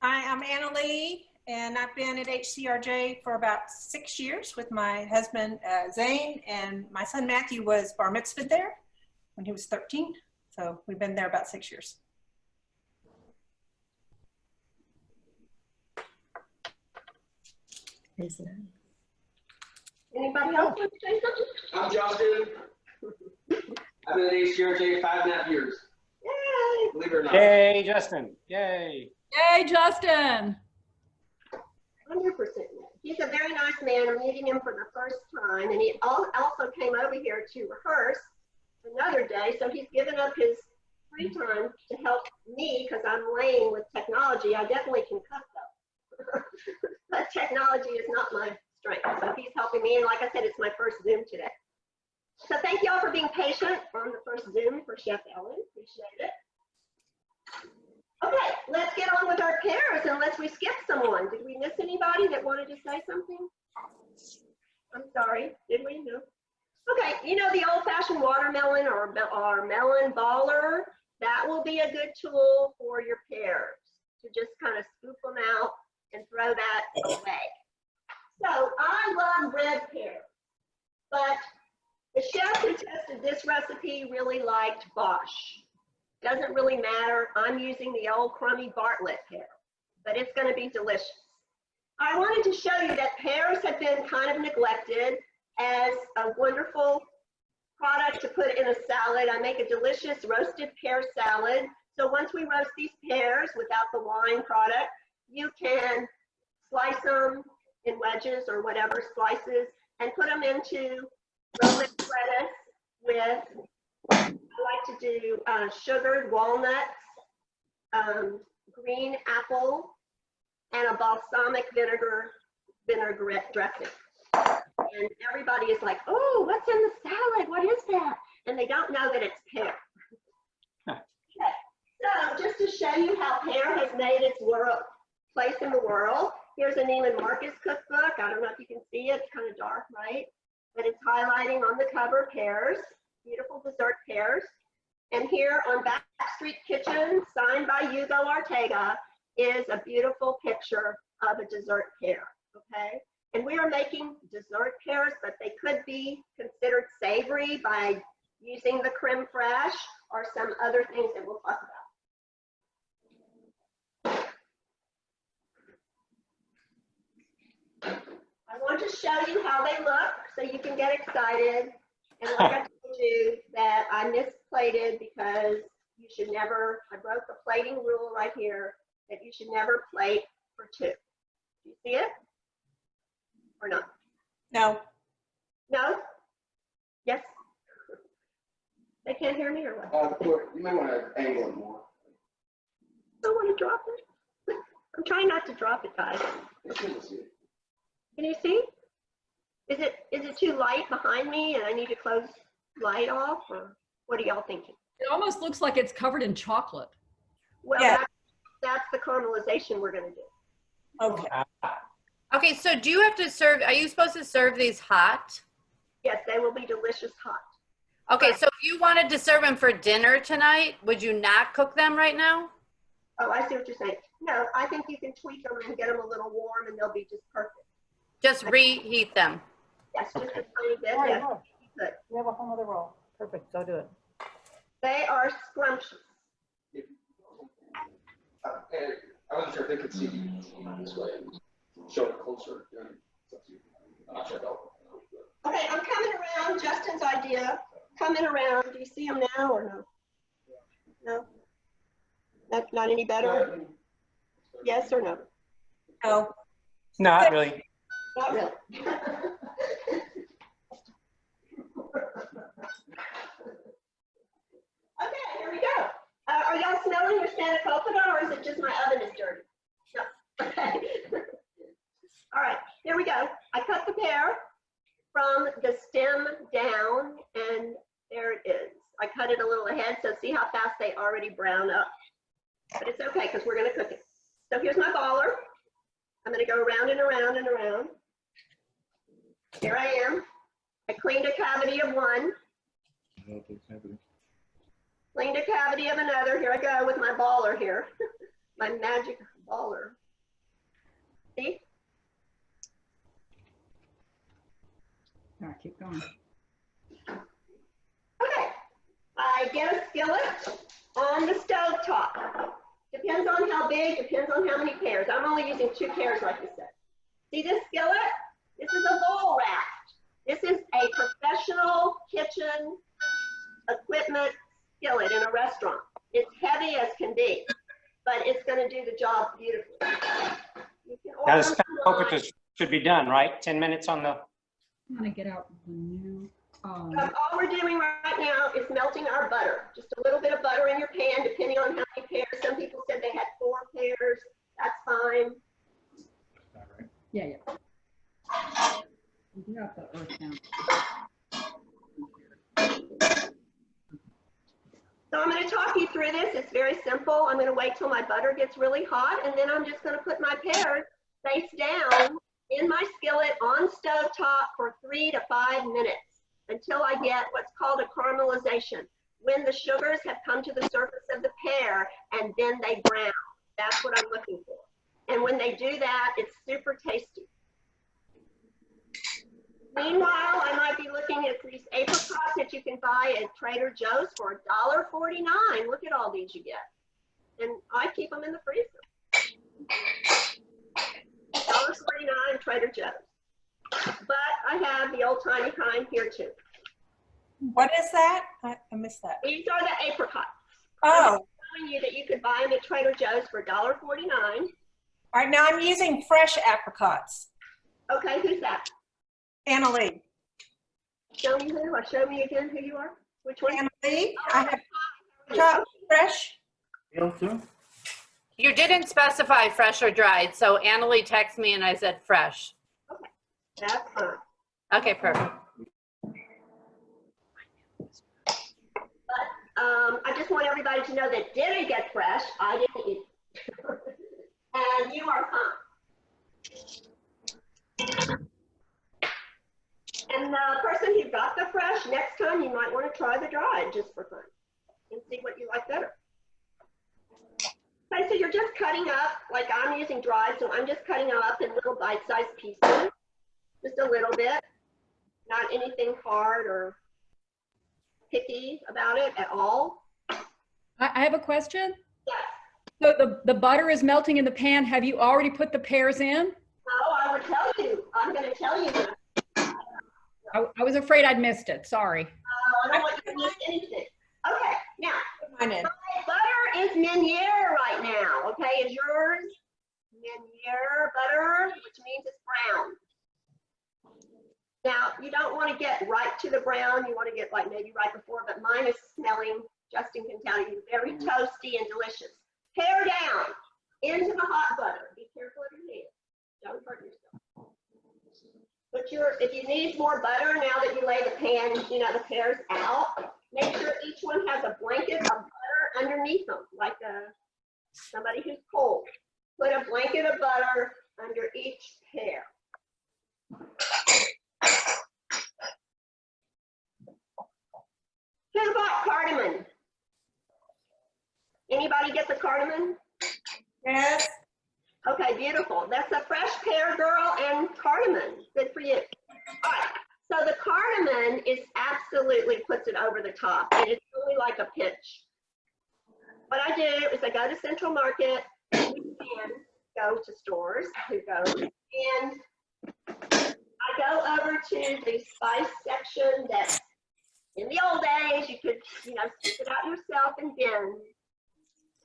C: Hi, I'm Anna Lee, and I've been at HCRJ for about 6 years with my husband, Zane, and my son Matthew was bar mitzvahed there when he was 13. So we've been there about 6 years.
A: Anybody else want to say something?
E: I'm Justin. I've been at HCRJ 5.5 years,
A: Yay!
E: believe it or not.
H: Yay, Justin. Yay.
B: Yay, Justin.
A: 100%. He's a very nice man. I'm meeting him for the first time, and he also came over here to rehearse another day. So he's given up his free time to help me because I'm lame with technology. I definitely can cut though, but technology is not my strength. So he's helping me, and like I said, it's my first Zoom today. So thank you all for being patient on the first Zoom for Chef Ellen. Appreciate it. Okay, let's get on with our pairs unless we skipped someone. Did we miss anybody that wanted to say something? I'm sorry, did we? No. Okay, you know the old-fashioned watermelon or melon baller? That will be a good tool for your pears to just kind of scoop them out and throw that away. So I love red pears, but the chef who tested this recipe really liked Bosch. Doesn't really matter. I'm using the old crummy Bartlett pear, but it's going to be delicious. I wanted to show you that pears have been kind of neglected as a wonderful product to put in a salad. I make a delicious roasted pear salad. So once we roast these pears without the wine product, you can slice them in wedges or whatever slices and put them into Roman lettuce with, I like to do sugared walnuts, green apple, and a balsamic vinaigrette dressing. And everybody is like, oh, what's in the salad? What is that? And they don't know that it's pear. Okay. So just to show you how pear has made its place in the world, here's a Neiman Marcus cookbook. I don't know if you can see it. It's kind of dark, right? But it's highlighting on the cover pears, beautiful dessert pears. And here on Backstreet Kitchen, signed by Hugo Ortega, is a beautiful picture of a dessert pear, okay? And we are making dessert pears, but they could be considered savory by using the creme fraiche or some other things that we'll talk about. I want to show you how they look so you can get excited. And like I told you that I misplated because you should never, I broke the plating rule right here, that you should never plate for two. Do you see it? or not?
C: No.
A: No? Yes? They can't hear me or what?
E: You may want to angle it more.
A: Don't want to drop it. I'm trying not to drop it, guys. Can you see? Is it too light behind me and I need to close light off, or what are y'all thinking?
B: It almost looks like it's covered in chocolate.
A: Well,
C: Yeah.
A: that's the caramelization we're gonna do.
C: Okay.
F: Okay, so do you have to serve, are you supposed to serve these hot?
A: Yes, they will be delicious hot.
F: Okay, so if you wanted to serve them for dinner tonight, would you not cook them right now?
A: Oh, I see what you're saying. No, I think you can tweak them and get them a little warm and they'll be just perfect.
F: Just reheat them.
A: Yes, just a tiny bit,
G: All right,
A: yes,
G: look,
A: good.
G: we have a whole other roll. Perfect, go do it.
A: They are scrumptious.
E: I wasn't sure if they could see you this way and show it closer. Not sure about.
A: Okay, I'm coming around, Justin's idea, coming around. Do you see them now or no? No? Not any better? Yes or no?
C: No.
H: Not really.
A: Not really. Okay, here we go. Are y'all smelling your spanakopita, or is it just my oven is dirty? No. Okay. All right, here we go. I cut the pear from the stem down, and there it is. I cut it a little ahead, so see how fast they already brown up. But it's okay, because we're going to cook it. So here's my baller. I'm going to go around and around and around. Here I am. I cleaned a cavity of one. Cleaned a cavity of another. Here I go with my baller here. My magic baller. See?
B: All right, keep going.
A: Okay. I get a skillet on the stove top. Depends on how big, depends on how many pears. I'm only using 2 pears, like you said. See this skillet? This is a bowl raft. This is a professional kitchen equipment skillet in a restaurant. It's heavy as can be, but it's going to do the job beautifully. You can
H: Now,
A: order
H: the
A: them online.
H: spanakopita should be done, right? 10 minutes on the,
B: I'm gonna get out the new.
A: All we're doing right now is melting our butter. Just a little bit of butter in your pan, depending on how many pears. Some people said they had 4 pears. That's fine.
B: Yeah, yeah. You got the earth down.
A: So I'm going to talk you through this. It's very simple. I'm going to wait till my butter gets really hot, and then I'm just going to put my pears face down in my skillet on stove top for 3 to 5 minutes until I get what's called a caramelization, when the sugars have come to the surface of the pear and then they brown. That's what I'm looking for. And when they do that, it's super tasty. Meanwhile, I might be looking at these apricots that you can buy at Trader Joe's for $1.49. Look at all these you get. And I keep them in the freezer. $1.49 Trader Joe's. But I have the old timey kind here too.
C: What is that? I missed that.
A: These are the apricots.
C: Oh,
A: I'm showing you that you could buy them at Trader Joe's for $1.49.
C: all right. Now I'm using fresh apricots.
A: Okay, who's that?
C: Anna Lee.
A: Show me who, or show me again who you are? Which one?
C: Anna Lee. I have chopped fresh.
F: You didn't specify fresh or dried, so Annalie texted me and I said fresh.
A: That's fine.
F: Okay, perfect.
A: I just want everybody to know that didn't get fresh. I didn't eat it. And you are fine. And the person who got the fresh, next time you might want to try the dried just for fun and see what you like better. Okay, so you're just cutting up, like I'm using dried, so I'm just cutting them up in little bite-sized pieces, just a little bit, not anything hard or picky about it at all.
B: I have a question.
A: Yes.
B: So the butter is melting in the pan. Have you already put the pears in?
A: No, I would tell you. I'm going to tell you that.
B: I was afraid I'd missed it. Sorry.
A: I don't want you to miss anything. Okay, now,
C: Mine in.
A: my butter is Meunier right now. Okay, is yours Meunier butter, which means it's brown. Now, you don't want to get right to the brown. You want to get like maybe right before, but mine is smelling, Justin can tell you, very toasty and delicious. Hair down into the hot butter. Be careful of your hands. Don't hurt yourself. If you need more butter now that you lay the pan, the pears out, make sure each one has a blanket of butter underneath them, like somebody who's cold. Put a blanket of butter under each pear. Who bought cardamom? Anybody get the cardamom?
C: Yes.
A: Okay, beautiful. That's a fresh pear, girl, and cardamom. Good for you. All right. So the cardamom absolutely puts it over the top. It is really like a pinch. What I do is I go to Central Market, and go to stores, and I go over to the spice section that in the old days you could, stick it out yourself in bins.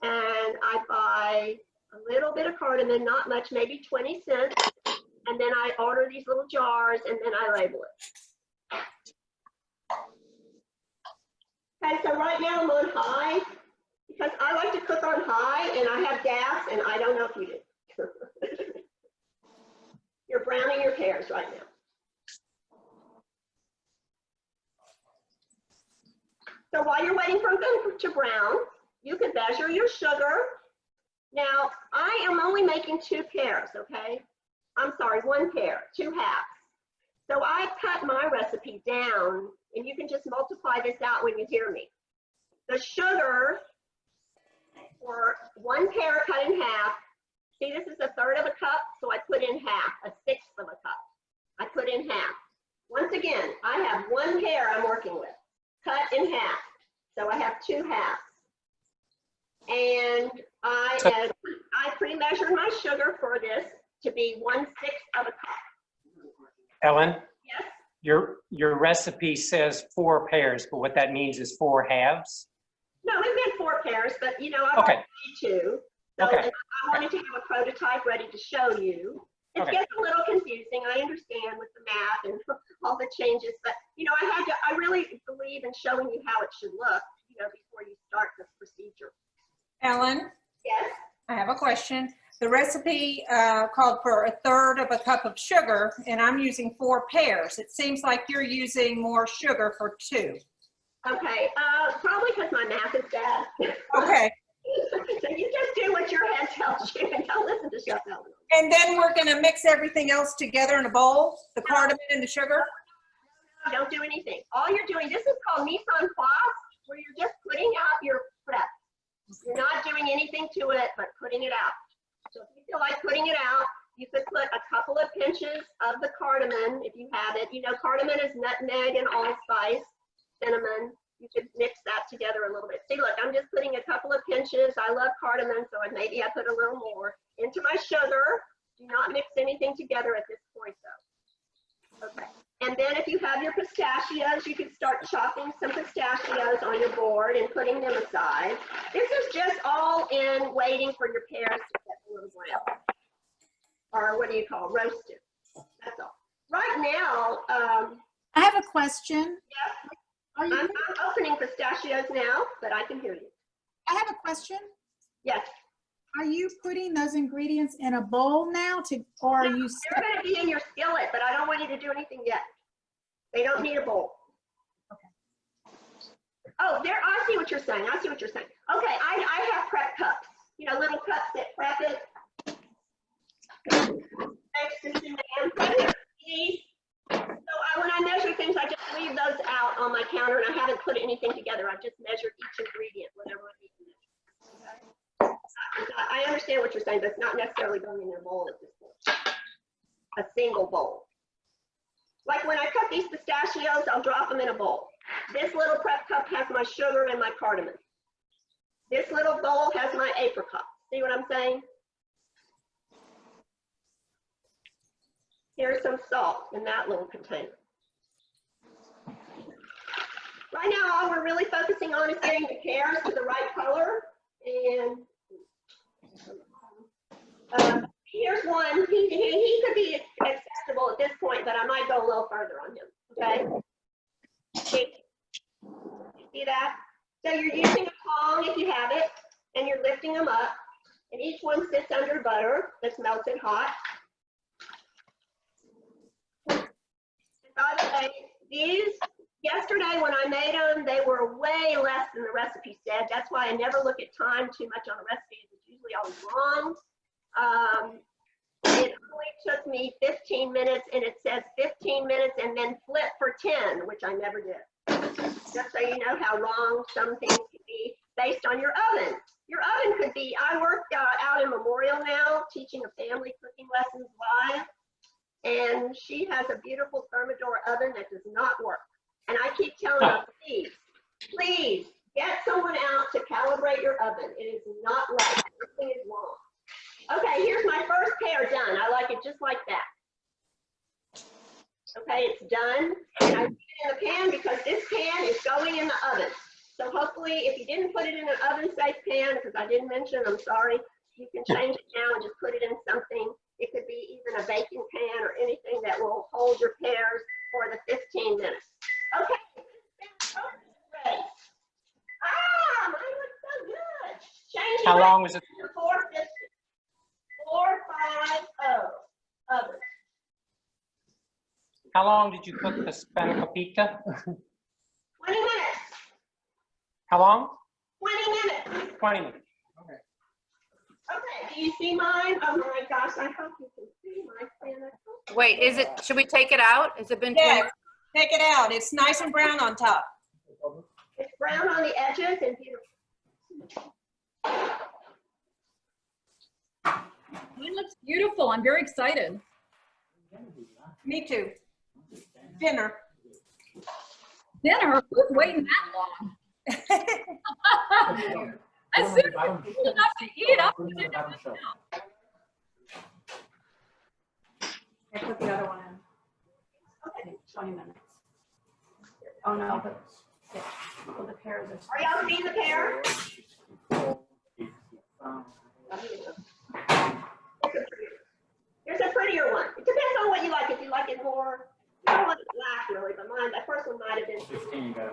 A: And I buy a little bit of cardamom, not much, maybe 20 cents. And then I order these little jars and then I label it. Okay, so right now I'm on high because I like to cook on high and I have gas and I don't know if you do. You're browning your pears right now. So while you're waiting for them to brown, you can measure your sugar. Now, I am only making 2 pears, okay? I'm sorry, 1 pear, 2 halves. So I cut my recipe down, and you can just multiply this out when you hear me. The sugar for 1 pear cut in half, see this is 1/3 of a cup, so I put in half, 1/6 of a cup. I put in half. Once again, I have 1 pear I'm working with, cut in half. So I have 2 halves. And I pre-measured my sugar for this to be 1/6 of a cup.
H: Ellen,
A: Yes?
H: your recipe says 4 pears, but what that means is 4 halves?
A: No, it meant 4 pears, but I've
H: Okay.
A: already made 2. So
H: Okay.
A: I wanted to have a prototype ready to show you. It
H: Okay.
A: gets a little confusing, I understand, with the math and all the changes, but I really believe in showing you how it should look, before you start this procedure.
C: Ellen,
A: Yes?
C: I have a question. The recipe called for 1/3 of a cup of sugar, and I'm using 4 pears. It seems like you're using more sugar for 2.
A: Okay, probably because my math is bad.
C: Okay.
A: So you just do what your head tells you and don't listen to Chef Ellen.
C: And then we're going to mix everything else together in a bowl, the cardamom and the sugar?
A: Don't do anything. All you're doing, this is called mise en place, where you're just putting out your prep. You're not doing anything to it, but putting it out. So if you feel like putting it out, you could put a couple of pinches of the cardamom if you have it. Cardamom is nutmeg and allspice, cinnamon. You could mix that together a little bit. See, look, I'm just putting a couple of pinches. I love cardamom, so maybe I put a little more into my sugar. Do not mix anything together at this point, though. Okay. And then if you have your pistachios, you could start chopping some pistachios on your board and putting them aside. This is just all in waiting for your pears to get a little brown. Or what do you call roasted? That's all. Right now,
D: I have a question.
A: yes,
D: Are you,
A: I'm opening pistachios now, but I can hear you.
D: I have a question.
A: Yes.
D: Are you putting those ingredients in a bowl now or are you?
A: They're going to be in your skillet, but I don't want you to do anything yet. They don't need a bowl.
D: Okay.
A: Oh, I see what you're saying. I see what you're saying. Okay, I have prep cups. Little cups that prep it. Thanks to Suzanne. So when I measure things, I just leave those out on my counter, and I haven't put anything together. I've just measured each ingredient, whatever I need to measure. Okay? I understand what you're saying, but it's not necessarily going in your bowl at this point. A single bowl. Like when I cut these pistachios, I'll drop them in a bowl. This little prep cup has my sugar and my cardamom. This little bowl has my apricot. See what I'm saying? Here's some salt in that little container. Right now, all we're really focusing on is getting the pears to the right color. And here's one. He could be acceptable comfortable at this point, but I might go a little further on him, okay? See that? So you're using a Kong if you have it, and you're lifting them up, and each one sits under butter that's melted hot. And by the way, these, yesterday when I made them, they were way less than the recipe said. That's why I never look at time too much on a recipe. It's usually always wrong. It only took me 15 minutes, and it says 15 minutes and then flip for 10, which I never did. Just so you know how wrong some things can be based on your oven. Your oven could be, I work out in Memorial now, teaching a family cooking lessons live, and she has a beautiful Thermador oven that does not work. And I keep telling her, please, please get someone out to calibrate your oven. It is not right. Everything is wrong. Okay, here's my first pear done. I like it just like that. Okay, it's done. And I put it in the pan because this pan is going in the oven. So hopefully, if you didn't put it in an oven-safe pan, because I didn't mention, I'm sorry, you can change it now and just put it in something. It could be even a baking pan or anything that will hold your pears for the 15 minutes. Okay, this is ready. Ah, mine looks so good. Change it.
H: How long was it?
A: 450. 450 oven.
H: How long did you cook the spanakopita?
A: 20 minutes.
H: How long?
A: 20 minutes.
H: 20 minutes. Okay.
A: Okay, do you see mine? Oh my gosh, I hope you can see my spanakopita.
F: Wait, is it, should we take it out? Has it been 20?
C: Yeah, take it out. It's nice and brown on top.
A: It's brown on the edges and beautiful.
B: Mine looks beautiful. I'm very excited.
C: Me too. Dinner.
B: Dinner? Who's waiting that long? As soon as it's cool enough to eat, I'm gonna do it now.
G: I put the other one in. Okay, 20 minutes. Oh no, but well, the pears are.
A: Are y'all seeing the pear? Here's a prettier one. It depends on what you like. If you like it more, I don't want it black really, but mine, that first one might have been.
I: 15, you got it.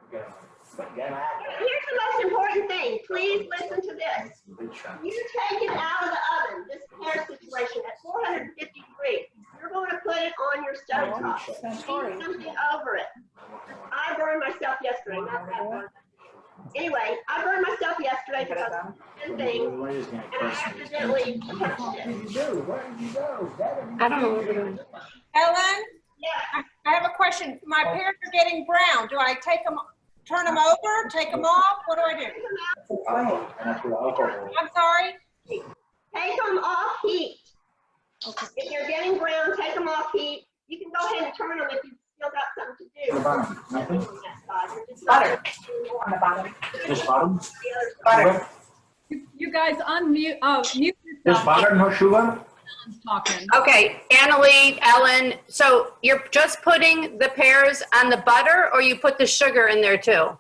A: Here's the most important thing. Please listen to this. You take it out of the oven, this pear situation, at 450 degrees. You're going to put it on your stove top. Heat something over it. I burned myself yesterday, not that one. Anyway, I burned myself yesterday because of 10 things, and I accidentally touched it.
F: I don't know what we're doing.
C: Ellen,
A: Yeah.
C: I have a question. My pears are getting brown. Do I take them, turn them over, take them off? What do I do? I'm sorry?
A: Take them off heat. If you're getting brown, take them off heat. You can go ahead and turn them if you've still got something to do.
G: Butter on the bottom.
I: Just bottom?
G: Butter.
B: You guys unmute, mute
I: Just
B: yourself.
I: butter, no sugar?
B: Ellen's talking.
F: Okay, Annalee, Ellen, so you're just putting the pears on the butter, or you put the sugar in there too?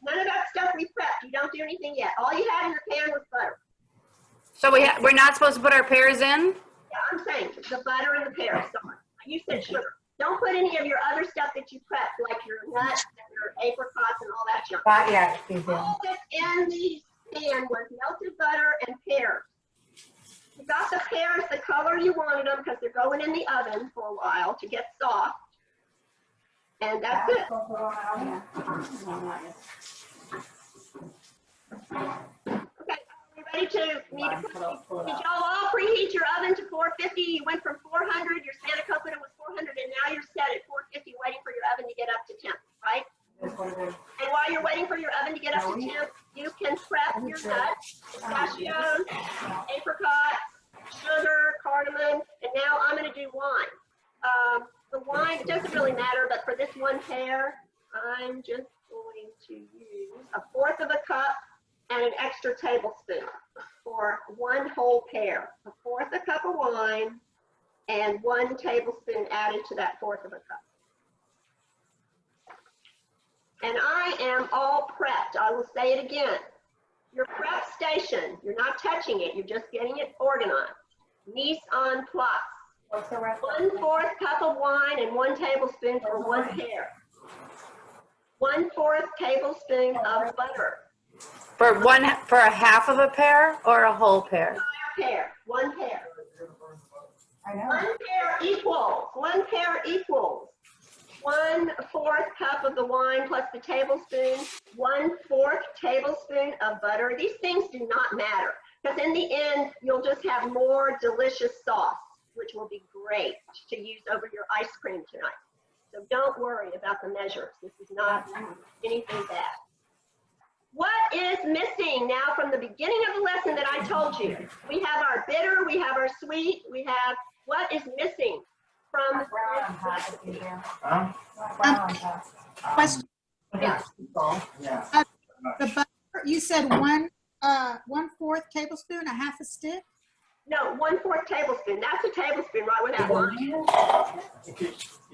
A: None of that stuff we prepped. You don't do anything yet. All you had in your pan was butter.
F: So we're not supposed to put our pears in?
A: Yeah, I'm saying the butter and the pears. Sorry. You said sugar. Don't put any of your other stuff that you prepped, like your nuts and your apricots and all that junk.
G: Not yet, Susan.
A: All that's in the pan was melted butter and pears. You got the pears the color you wanted them because they're going in the oven for a while to get soft. And that's it. Okay, are we ready to meet? Did y'all all preheat your oven to 450? You went from 400, your spanakopita was 400, and now you're set at 450 waiting for your oven to get up to temp, right? And while you're waiting for your oven to get up to temp, you can prep your nuts, pistachios, apricots, sugar, cardamom, and now I'm going to do wine. The wine, it doesn't really matter, but for this one pear, I'm just going to use 1/4 of a cup and an extra tablespoon for one whole pear. 1/4 a cup of wine and 1 tablespoon added to that 1/4 of a cup. And I am all prepped. I will say it again. Your prep station, you're not touching it, you're just getting it organized. Mise en place.
G: What's the rest?
A: 1/4 cup of wine and 1 tablespoon for 1 pear. 1/4 tablespoon of butter.
F: For a half of a pear or a whole pear?
A: Pear, 1 pear.
G: I know.
A: 1 pear equals, 1 pear equals 1/4 cup of the wine plus the tablespoon, 1/4 tablespoon of butter. These things do not matter because in the end, you'll just have more delicious sauce, which will be great to use over your ice cream tonight. So don't worry about the measures. This is not anything bad. What is missing now from the beginning of the lesson that I told you? We have our bitter, we have our sweet, we have what is missing from
G: Brown on top would be there.
I: Huh?
G: Brown on top.
D: Question,
I: Yeah.
D: the butter, you said 1/4 tablespoon, a half a stick?
A: No, 1/4 tablespoon. That's a tablespoon right with that line.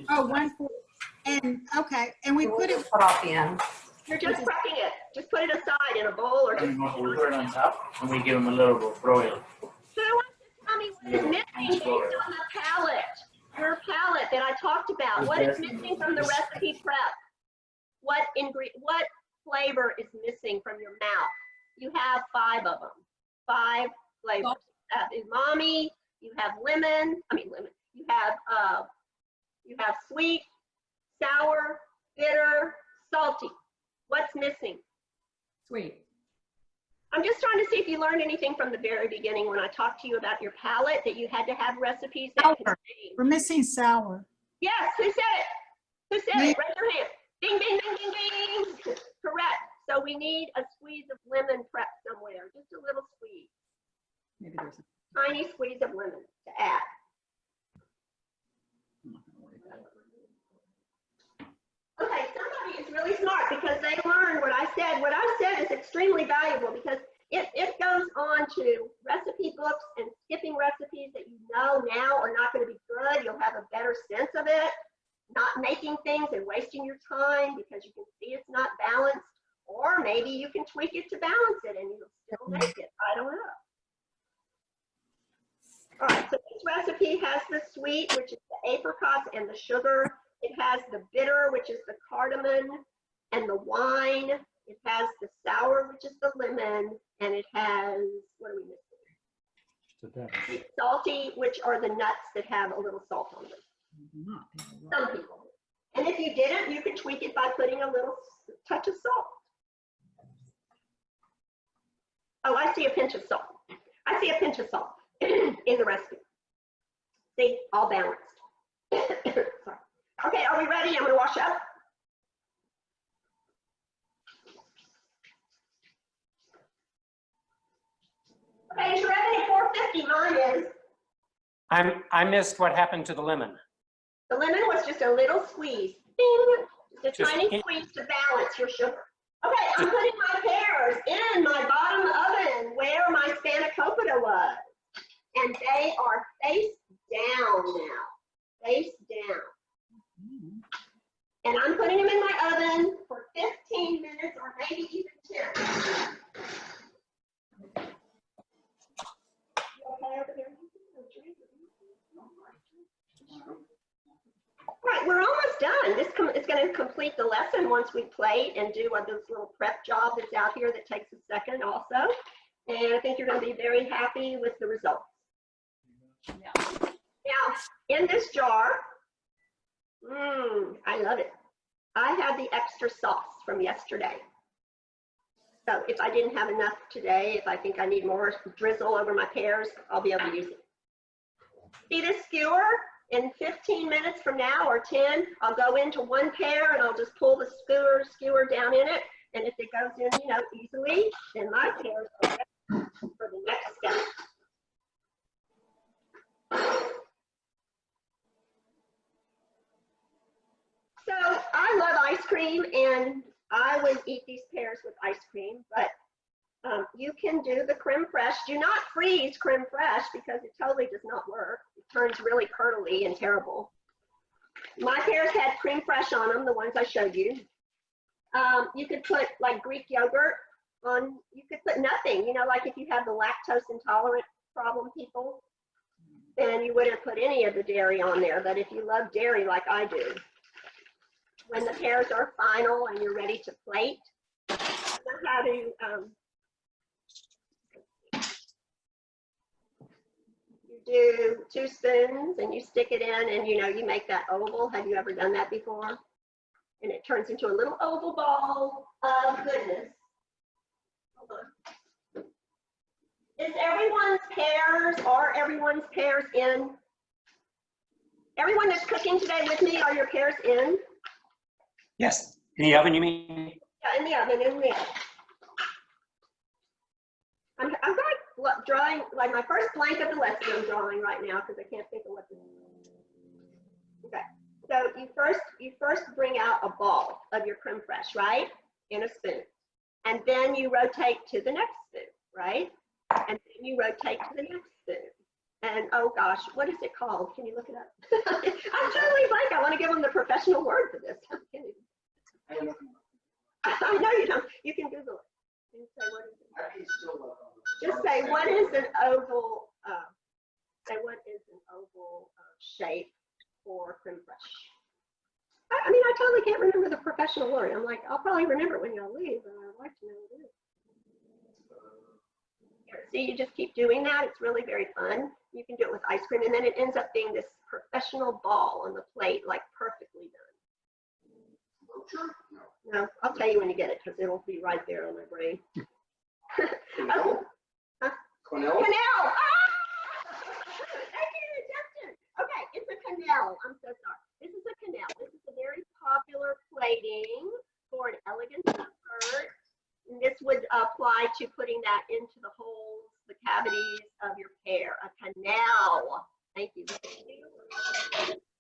D: Oh, 1/4. And, okay, and we put it,
F: Cut off the end.
A: You're just prepping it. Just put it aside in a bowl or just.
I: We put it on top and we give them a little bit of broil.
A: Who wants to tell me what is missing based on the palette? Your palette that I talked about. What is missing from the recipe prep? What flavor is missing from your mouth? You have 5 of them. 5 flavors. You have umami. You have lemon. You have sweet, sour, bitter, salty. What's missing?
B: Sweet.
A: I'm just trying to see if you learned anything from the very beginning when I talked to you about your palette, that you had to have recipes that
D: Sour.
A: contain.
D: we're missing sour.
A: Yes, who said it? Who said
D: Me.
A: it? Raise your hand. Ding, ding, ding, ding, ding. Correct. So we need a squeeze of lemon prep somewhere, just a little squeeze.
B: Maybe there's.
A: Tiny squeeze of lemon to add. Okay, somebody is really smart because they learned what I said. What I said is extremely valuable because it goes on to recipe books and skipping recipes that you know now are not going to be good. You'll have a better sense of it. Not making things and wasting your time because you can see it's not balanced. Or maybe you can tweak it to balance it and you'll still make it. I don't know. All right, so this recipe has the sweet, which is the apricots and the sugar. It has the bitter, which is the cardamom and the wine. It has the sour, which is the lemon. And it has, what are we missing? The salty, which are the nuts that have a little salt on them. Some people. And if you didn't, you could tweak it by putting a little touch of salt. Oh, I see a pinch of salt. I see a pinch of salt in the recipe. See, all balanced. Sorry. Okay, are we ready? I'm gonna wash up. Okay, it's ready at 450, mine is.
H: I missed what happened to the lemon.
A: The lemon was just a little squeeze. Ding! Just a
H: Just
A: tiny
H: in-
A: squeeze to balance your sugar. Okay, I'm putting my pears in my bottom oven where my spanakopita was. And they are face down now. Face down. And I'm putting them in my oven for 15 minutes or maybe even 10. You okay over there? Right, we're almost done. This is going to complete the lesson once we plate and do this little prep job that's out here that takes a second also. And I think you're going to be very happy with the results. Now, in this jar, I love it. I have the extra sauce from yesterday. So if I didn't have enough today, if I think I need more drizzle over my pears, I'll be able to use it. See this skewer? In 15 minutes from now or 10, I'll go into one pear and I'll just pull the skewer down in it. And if it goes in, easily, then my pears are ready for the next step. So I love ice cream and I would eat these pears with ice cream, but you can do the creme fraiche. Do not freeze creme fraiche because it totally does not work. It turns really curdly and terrible. My pears had creme fraiche on them, the ones I showed you. You could put like Greek yogurt on, you could put nothing, like if you have the lactose intolerant problem people, then you wouldn't put any of the dairy on there. But if you love dairy like I do, when the pears are final and you're ready to plate, you know how to you do 2 spoons and you stick it in and you make that oval. Have you ever done that before? And it turns into a little oval ball of goodness. Hold on. Is everyone's pears in? Everyone that's cooking today with me, are your pears in?
H: Yes, in the oven, you mean?
A: Yeah, in the oven, I've got drawing, like my first blank of the lesson I'm drawing right now because I can't think of what to do. Okay, so you first bring out a ball of your creme fraiche, right? In a spoon. And then you rotate to the next spoon, right? And then you rotate to the next spoon. And oh gosh, what is it called? Can you look it up? I'm totally blank. I want to give them the professional word for this. I know you don't. You can Google it. And say, what is it? Just say, what is an oval, shape for creme fraiche? I mean, I totally can't remember the professional word. I'm like, I'll probably remember it when y'all leave, but I'd like to know what it is. See, you just keep doing that. It's really very fun. You can do it with ice cream, and then it ends up being this professional ball on the plate, like perfectly done. No, I'll tell you when you get it, because it'll be right there on my brain.
E: Quenelle?
A: Huh?
E: Quenelle?
A: Quenelle! Ah! Thank you, Justin. Okay, it's a quenelle. I'm so sorry. This is a quenelle. This is a very popular plating for an elegant dessert. And this would apply to putting that into the holes, the cavities of your pear. A canal. Thank you.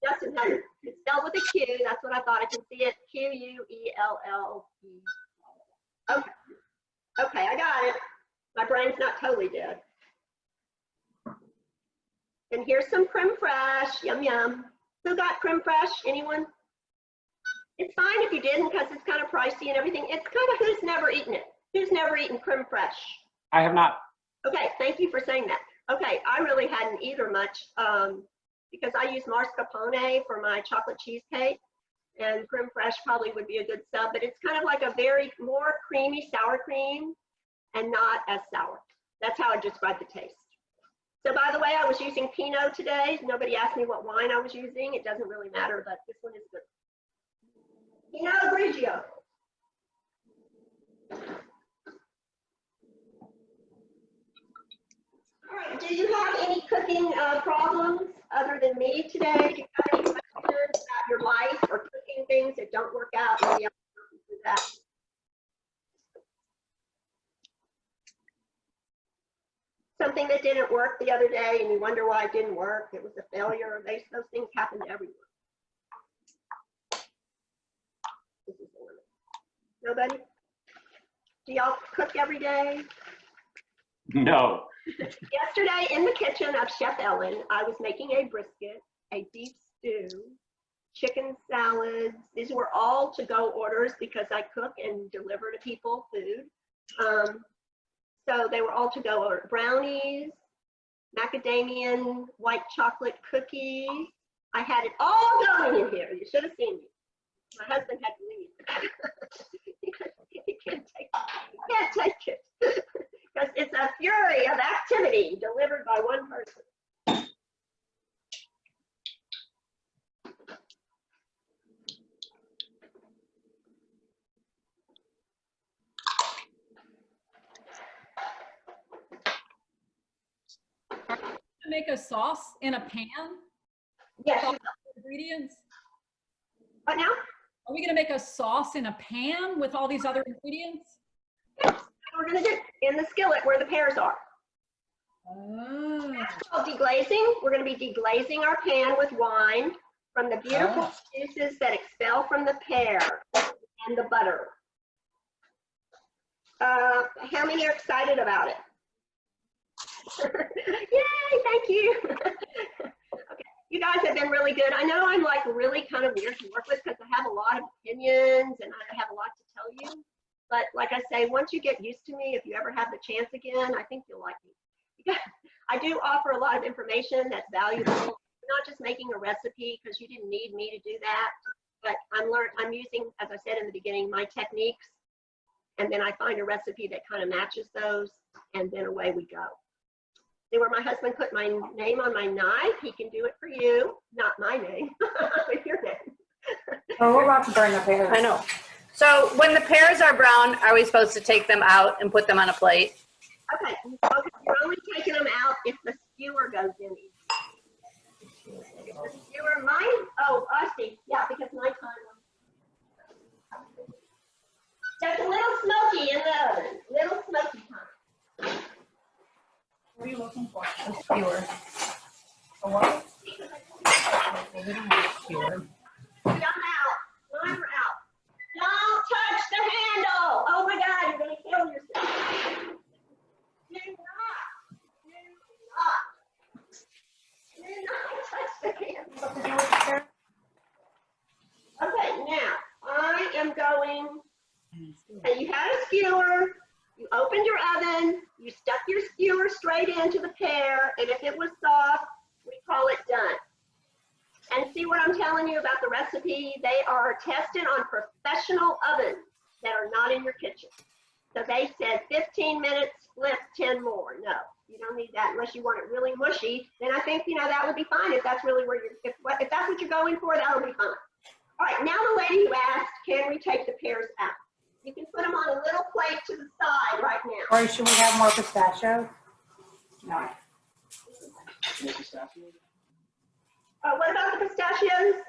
A: Justin has it. It's spelled with a Q. That's what I thought. I can see it. Q-U-E-L-L-E. Okay. Okay, I got it. My brain's not totally dead. And here's some creme fraiche. Yum, yum. Who got creme fraiche? Anyone? It's fine if you didn't, because it's kind of pricey and everything. It's kind of who's never eaten it. Who's never eaten creme fraiche?
H: I have not.
A: Okay, thank you for saying that. Okay, I really hadn't either much because I use mascarpone for my chocolate cheesecake, and creme fraiche probably would be a good sub, but it's kind of like a very more creamy sour cream and not as sour. That's how I describe the taste. So by the way, I was using Pinot today. Nobody asked me what wine I was using. It doesn't really matter, but this one is good. Pinot Grigio. All right, do you have any cooking problems other than me today? Do you have any questions about your life or cooking things that don't work out? Maybe I'll help you through that. Something that didn't work the other day and you wonder why it didn't work. It was a failure. Those things happen to everyone. This is the limit. Nobody? Do y'all cook every day?
H: No.
A: Yesterday in the kitchen of Chef Ellen, I was making a brisket, a beef stew, chicken salads. These were all to-go orders because I cook and deliver to people food. So they were all to-go orders. Brownies, macadamian white chocolate cookies. I had it all going in here. You should have seen me. My husband had to leave. He can't take it. Because it's a fury of activity delivered by one person.
B: Make a sauce in a pan?
A: Yes.
B: Ingredients?
A: What now?
B: Are we going to make a sauce in a pan with all these other ingredients?
A: Yes. We're going to do in the skillet where the pears are.
B: Oh.
A: That's called deglazing. We're going to be deglazing our pan with wine from the beautiful juices that expel from the pear and the butter. How many are excited about it? Yay, thank you. Okay, you guys have been really good. I know I'm like really kind of weird to work with because I have a lot of opinions and I have a lot to tell you. But like I say, once you get used to me, if you ever have the chance again, I think you'll like me. I do offer a lot of information that's valuable. I'm not just making a recipe because you didn't need me to do that, but I'm using, as I said in the beginning, my techniques, and then I find a recipe that kind of matches those, and then away we go. See where my husband put my name on my knife? He can do it for you, not my name, but your name.
G: Oh, we're about to burn the pears.
F: I know. So when the pears are brown, are we supposed to take them out and put them on a plate?
A: Okay, so you're only taking them out if the skewer goes in. If the skewer, oh, I see. Yeah, because my time. That's a little smoky in the oven. Little smoky time.
G: What are you looking for? A skewer. A what? We don't have a skewer.
A: I'm out. Mine are out. Don't touch the handle. Oh my God, you're going to kill yourself. Do not touch the handle. Okay, now I am going, and you had a skewer, you opened your oven, you stuck your skewer straight into the pear, and if it was soft, we call it done. And see what I'm telling you about the recipe? They are tested on professional ovens that are not in your kitchen. So they said 15 minutes, flip 10 more. No, you don't need that unless you want it really mushy. Then I think, that would be fine if that's really where you're, if that's what you're going for, that'll be fine. All right, now the lady who asked, can we take the pears out? You can put them on a little plate to the side right now.
G: Or should we have more pistachios? No.
A: What about the pistachios?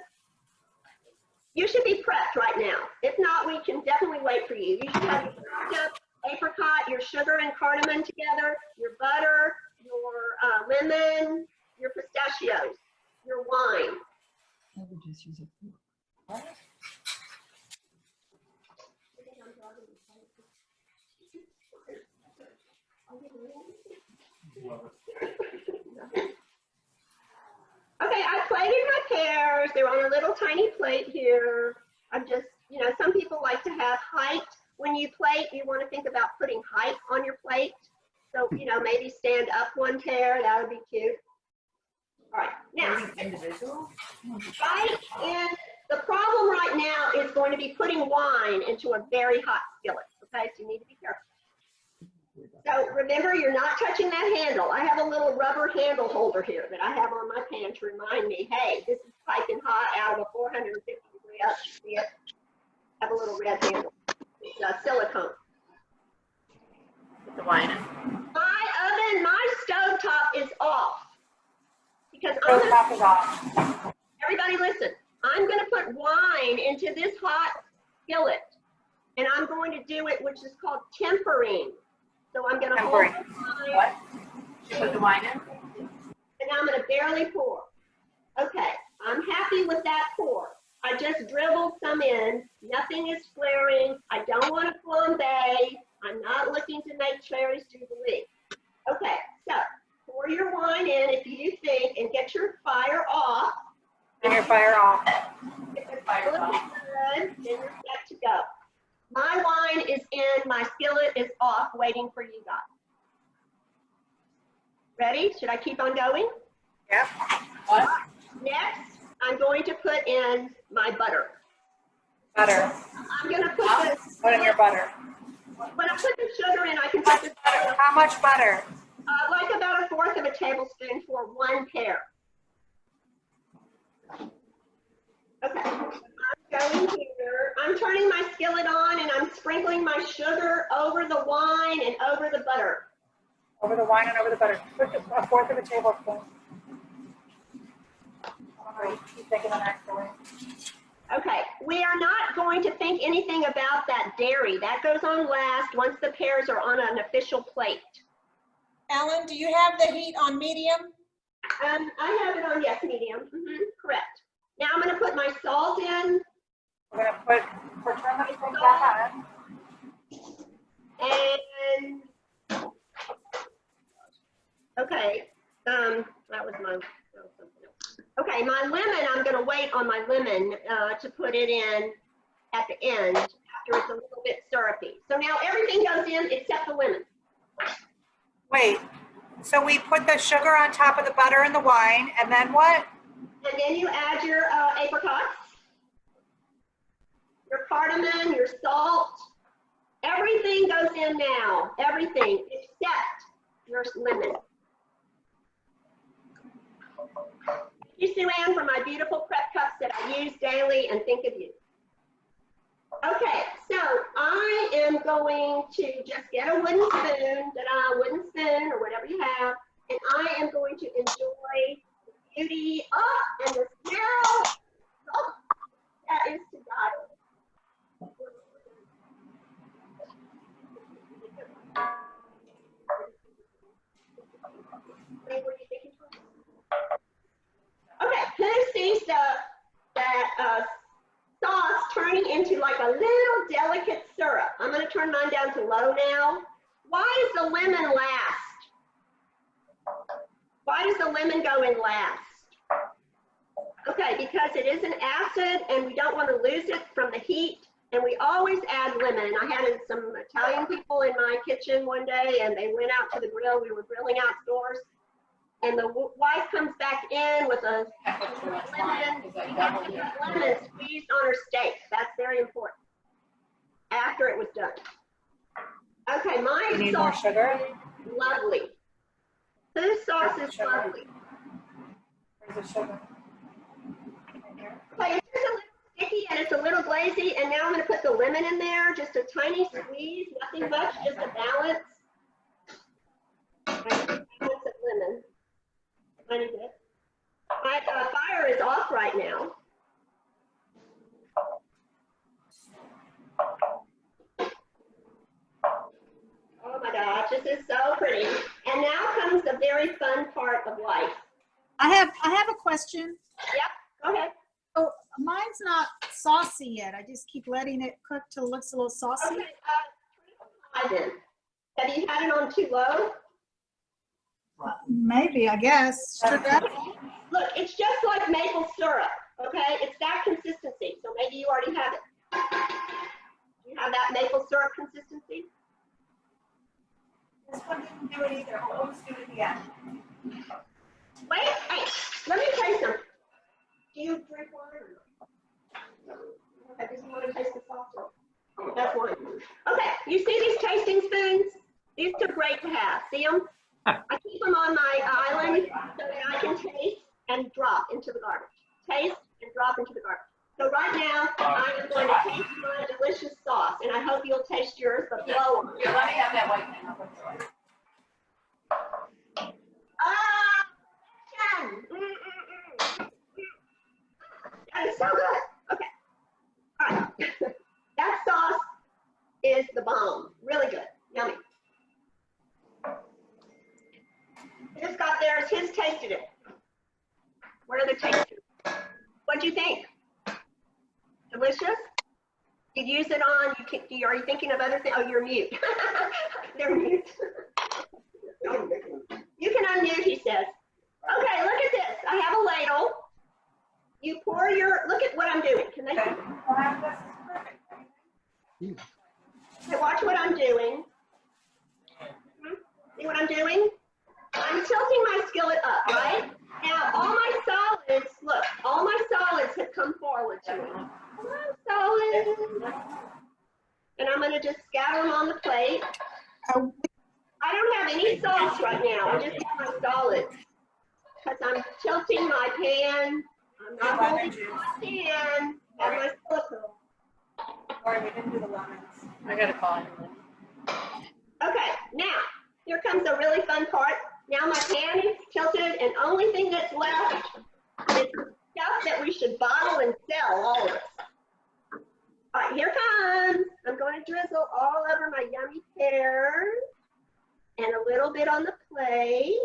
A: You should be prepped right now. If not, we can definitely wait for you. You should have your chopped up apricot, your sugar and cardamom together, your butter, your lemon, your pistachios, your wine.
B: I would just use a fork.
A: Okay, I plated my pears. They're on a little tiny plate here. I'm just, some people like to have height. When you plate, you want to think about putting height on your plate. So, maybe stand up one pear. That would be cute. All right, now,
G: Individual?
A: the problem right now is going to be putting wine into a very hot skillet. Okay, so you need to be careful. So remember, you're not touching that handle. I have a little rubber handle holder here that I have on my pan to remind me, hey, this is piping hot out of a 450-degree oven. See it? Have a little red handle. It's silicone.
F: The wine.
A: My stovetop is off. Because
G: Stovetop is off.
A: everybody listen, I'm going to put wine into this hot skillet. And I'm going to do it, which is called tempering. So I'm going to hold the wine.
G: What? You put the wine in?
A: And now I'm going to barely pour. Okay, I'm happy with that pour. I just dribbled some in. Nothing is flaring. I don't want to flambe. I'm not looking to make cherries jubilee. Okay, so pour your wine in if you think, and get your fire off.
G: Turn your fire off.
A: If it's good, then you're set to go. My wine is in, my skillet is off, waiting for you guys. Ready? Should I keep on going?
G: Yep.
A: What? Next, I'm going to put in my butter.
G: Butter.
A: I'm going to put this.
G: Put in your butter.
A: When I put the sugar in, I can put this butter.
G: How much butter?
A: Like about 1/4 of a tablespoon for one pear. Okay. I'm going here. I'm turning my skillet on and I'm sprinkling my sugar over the wine and over the butter.
G: Over the wine and over the butter. Put 1/4 of a tablespoon. Keep taking the next away.
A: Okay, we are not going to think anything about that dairy. That goes on last once the pears are on an official plate.
C: Ellen, do you have the heat on medium?
A: I have it on, yes, medium. Correct. Now I'm going to put my salt in.
G: We're going to turn the thing back on.
A: And, okay, that was my, okay, my lemon, I'm going to wait on my lemon to put it in at the end after it's a little bit syrupy. So now everything goes in except the lemon.
G: Wait,
C: So we put the sugar on top of the butter and the wine, and then what?
A: And then you add your apricots, your cardamom, your salt. Everything goes in now, everything except your lemon. Thank you, Sue Ann, for my beautiful prep cups that I use daily and think of you. Okay, so I am going to just get a wooden spoon or whatever you have, and I am going to enjoy the beauty, and the smell. Oh, that is to die. Okay, who sees that sauce turning into like a little delicate syrup? I'm going to turn mine down to low now. Why does the lemon last? Why does the lemon go in last? Okay, because it is an acid and we don't want to lose it from the heat, and we always add lemon. I had some Italian people in my kitchen one day, and they went out to the grill. We were grilling outdoors, and the wife comes back in with a lemon squeezed on her steak. That's very important. After it was done. Okay, my
C: You need
A: sauce
C: more sugar?
A: is lovely. Whose sauce is lovely?
C: Where's the sugar?
A: Okay, it's just a little sticky and it's a little glazy, and now I'm going to put the lemon in there, just a tiny squeeze, nothing much, just a balance. Balance of lemon. Tiny bit. My fire is off right now. Oh my gosh, this is so pretty. And now comes the very fun part of life.
D: I have a question.
A: Yep, go ahead.
D: Oh, mine's not saucy yet. I just keep letting it cook till it looks a little saucy.
A: Okay, I did. Have you had it on too low?
D: Maybe, I guess. Sugar.
A: Look, it's just like maple syrup, okay? It's that consistency, so maybe you already have it. Do you have that maple syrup consistency?
C: This one didn't do it either. We'll always do it again.
A: Wait, hey, let me tell you something. Do you drink water? I just want to taste the sauce. That's one. Okay, you see these tasting spoons? These are great to have. See them? I keep them on my island so that I can taste and drop into the garbage. Taste and drop into the garbage. So right now, I am going to taste my delicious sauce, and I hope you'll taste yours, but blow on it.
G: Here, let me have that white thing. I'll put it away.
A: That is so good. Okay. All right. That sauce is the bomb. Really good. Yummy. He just got theirs. His tasted it. Where are the tasters? What'd you think? Delicious? You'd use it on, are you thinking of other things? Oh, you're mute. They're mute. You can unmute, he says. Okay, look at this. I have a ladle. You pour look at what I'm doing. Can they see? Okay, watch what I'm doing. See what I'm doing? I'm tilting my skillet up, right? Now, all my solids, look, all my solids have come forward to me. Solids. And I'm going to just scatter them on the plate. I don't have any sauce right now. I just have my solids. Because I'm tilting my pan. I'm not holding my pan. I have my silicone.
C: Sorry, we didn't do the lemons.
F: I gotta call him.
A: Okay, now, here comes the really fun part. Now my pan is tilted, and only thing that's left is stuff that we should bottle and sell, all of us. All right, here comes. I'm going to drizzle all over my yummy pears and a little bit on the plate.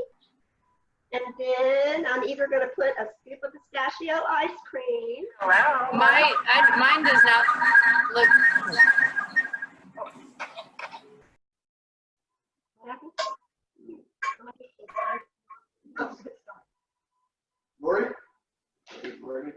A: And then I'm either going to put a scoop of pistachio ice cream.
C: Wow.
F: Mine does not look.
E: Lori? Lori?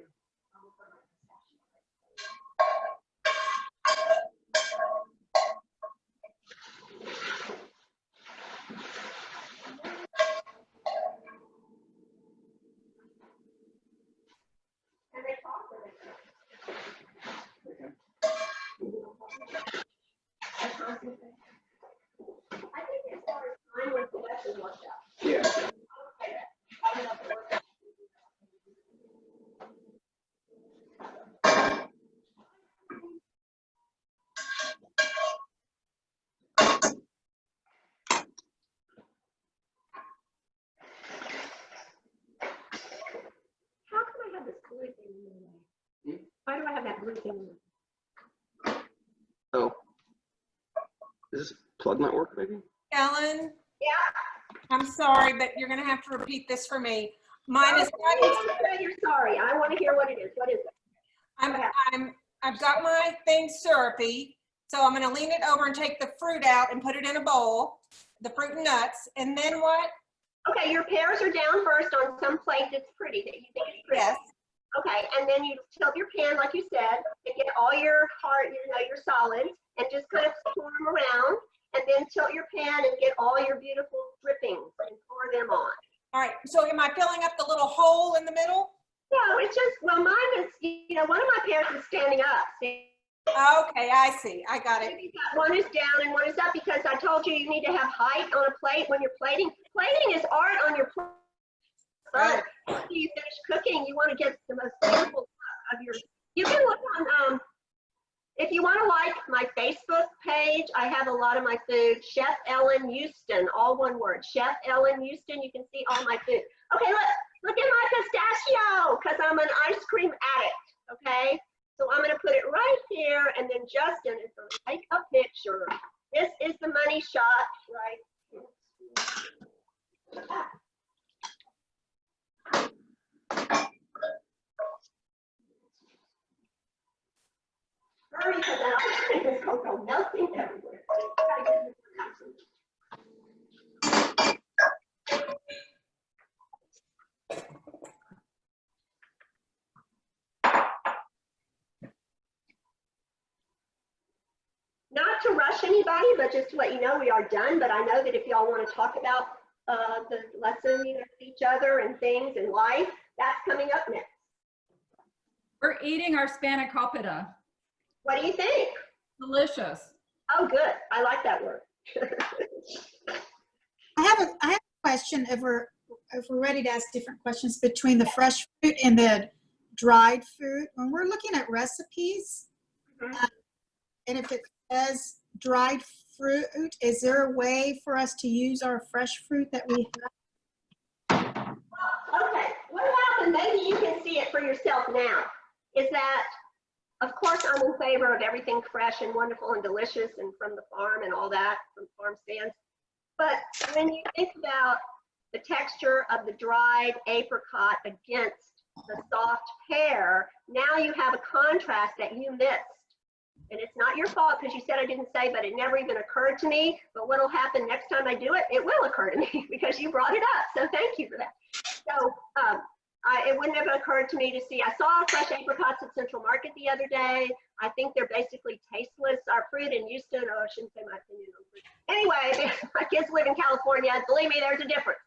A: everything.
E: Oh. Is this plug not work, maybe?
C: Ellen,
A: Yeah.
C: I'm sorry, but you're gonna have to repeat this for me. Mine is,
A: You're sorry. I want to hear what it is. What is it?
C: I've got my thing syrupy, so I'm gonna lean it over and take the fruit out and put it in a bowl, the fruit and nuts, and then what?
A: Okay, your pears are down first on some plate that's pretty, that you think is pretty.
C: Yes,
A: Okay, and then you tilt your pan, like you said, and get all your your solids, and just kind of pour them around, and then tilt your pan and get all your beautiful drippings and pour them on.
C: all right, so am I filling up the little hole in the middle?
A: No, it's just, well, mine is, one of my pears is standing up. See?
C: Okay, I see, I got it.
A: Maybe one is down and one is up, because I told you need to have height on a plate when you're plating. Plating is art on your plate. But after you finish cooking, you want to get the most beautiful of your. You can look on, if you want to like my Facebook page, I have a lot of my food. Chef Ellen Houston, all one word. Chef Ellen Houston. You can see all my food. Okay, look at my pistachio, because I'm an ice cream addict. Okay, so I'm going to put it right here, and then Justin is going to take a picture. This is the money shot, right? Hurry, because that ice cream is going to go melting everywhere. Not to rush anybody, but just to let you know we are done. But I know that if y'all want to talk about the lesson, with each other and things in life, that's coming up next.
B: We're eating our spanakopita.
A: What do you think?
B: Delicious.
A: Oh, good. I like that word.
D: I have a question if we're ready to ask different questions between the fresh fruit and the dried fruit. When we're looking at recipes, and if it says dried fruit, is there a way for us to use our fresh fruit that we have?
A: Okay, what happened? Maybe you can see it for yourself now. Is that, of course, I'm in favor of everything fresh and wonderful and delicious and from the farm and all that, from farm stands. But when you think about the texture of the dried apricot against the soft pear, now you have a contrast that you missed. And it's not your fault, because you said I didn't say, but it never even occurred to me. But what'll happen next time I do it, it will occur to me because you brought it up. So thank you for that. So it wouldn't have occurred to me to see. I saw fresh apricots at Central Market the other day. I think they're basically tasteless. Our fruit in Houston, I shouldn't say my opinion on fruit. Anyway, my kids live in California. Believe me, there's a difference.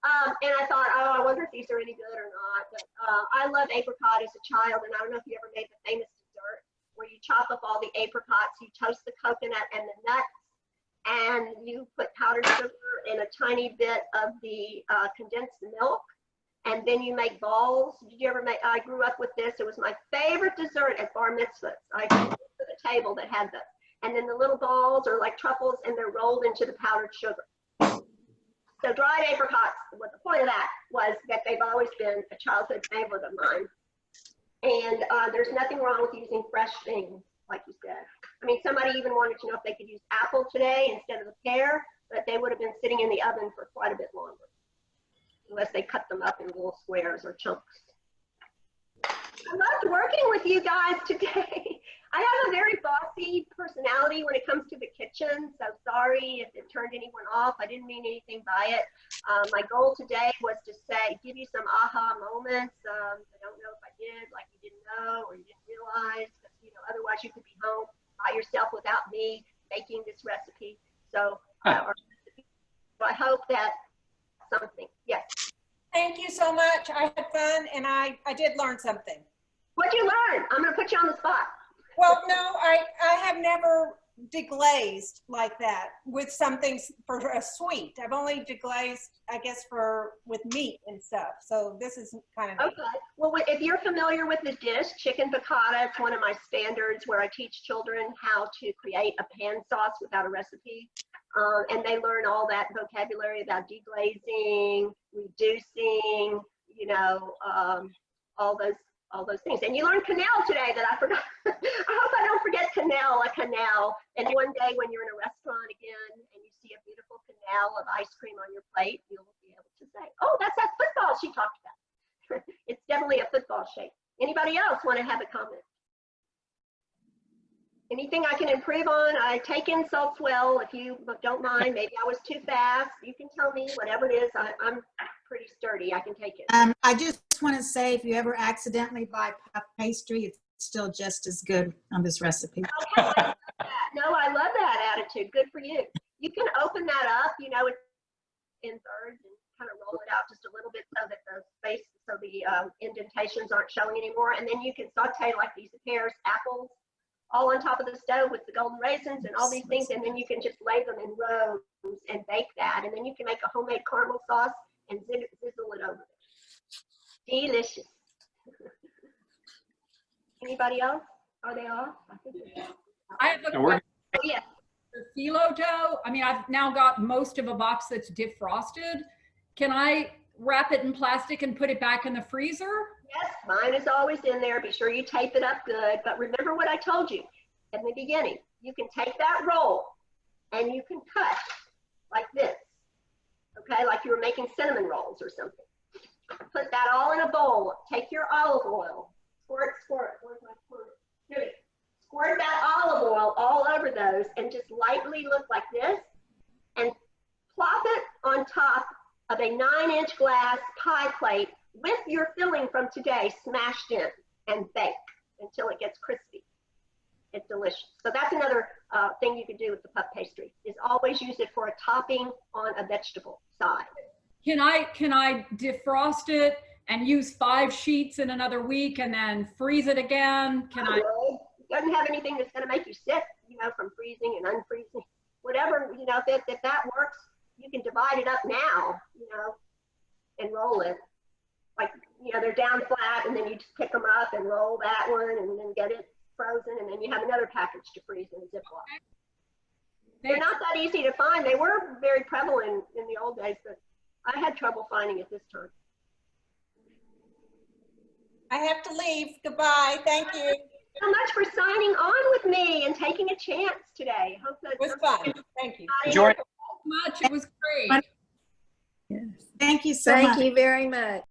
A: And I thought, oh, I wonder if these are any good or not. But I love apricot as a child, and I don't know if you ever made the famous dessert where you chop up all the apricots, you toast the coconut and the nuts, and you put powdered sugar and a tiny bit of the condensed milk, and then you make balls. Did you ever make? I grew up with this. It was my favorite dessert at bar mitzvahs. I grew up at a table that had this, and then the little balls are like truffles, and they're rolled into the powdered sugar. So dried apricots, what the point of that was that they've always been a childhood favorite of mine. And there's nothing wrong with using fresh things, like you said. I mean, somebody even wanted to know if they could use apple today instead of the pear, but they would have been sitting in the oven for quite a bit longer, unless they cut them up in little squares or chunks. I loved working with you guys today. I have a very bossy personality when it comes to the kitchen, so sorry if it turned anyone off. I didn't mean anything by it. My goal today was to give you some aha moments. I don't know if I did, like you didn't know or you didn't realize, but, otherwise you could be home by yourself without me making this recipe. So I hope that something, yes.
C: Thank you so much. I had fun, and I did learn something.
A: What'd you learn? I'm gonna put you on the spot.
C: Well, no, I have never deglazed like that with something for a sweet. I've only deglazed, I guess, with meat and stuff. So this is kind of neat.
A: Okay. Well, if you're familiar with the dish, chicken piccata, it's one of my standards where I teach children how to create a pan sauce without a recipe. And they learn all that vocabulary about deglazing, reducing, all those all those things. And you learned canal today that I forgot. I hope I don't forget canal, a canal. And one day when you're in a restaurant again and you see a beautiful canal of ice cream on your plate, you'll be able to say, oh, that's that football she talked about. It's definitely a football shape. Anybody else want to have a comment? Anything I can improve on? I take insults well. If you don't mind, maybe I was too fast. You can tell me whatever it is. I'm pretty sturdy. I can take it.
D: I just want to say, if you ever accidentally buy puff pastry, it's still just as good on this recipe.
A: Okay, I love that. No, I love that attitude. Good for you. You can open that up, you know, in thirds and kind of roll it out just a little bit so that the space, so the indentations aren't showing anymore. And then you can saute like these pears, apples, all on top of the stove with the golden raisins and all these things. And then you can just lay them in rows and bake that. And then you can make a homemade caramel sauce and sizzle it over. Delicious. Anybody else? Are they off? I think they're off.
B: I have a
H: And we're-
A: Oh, yeah.
B: The phyllo dough, I mean, I've now got most of a box that's defrosted. Can I wrap it in plastic and put it back in the freezer?
A: Yes, mine is always in there. Be sure you tape it up good. But remember what I told you in the beginning. You can take that roll and you can cut like this. Okay, like you were making cinnamon rolls or something. Put that all in a bowl. Take your olive oil. Squirt, squirt. Where's my squirt? Here it is. Squirt that olive oil all over those and just lightly look like this and plop it on top of a 9-inch glass pie plate with your filling from today smashed in and bake until it gets crispy. It's delicious. So that's another thing you can do with the puff pastry is always use it for a topping on a vegetable side.
B: Can I defrost it and use 5 sheets in another week and then freeze it again? Can I?
A: It doesn't have anything that's going to make you sick, you know, from freezing and unfreezing. Whatever, you know, if that works, you can divide it up now, you know, and roll it. Like, you know, they're down flat and then you just pick them up and roll that one and then get it frozen and then you have another package to freeze in a Ziploc. They're not that easy to find. They were very prevalent in the old days, but I had trouble finding it this time.
C: I have to leave. Goodbye. Thank you.
A: Thank you so much for signing on with me and taking a chance today. Hope that
C: It was fun. Thank you.
H: Enjoy.
B: Much. It was great.
D: Thank you so much.
J: Thank you very much.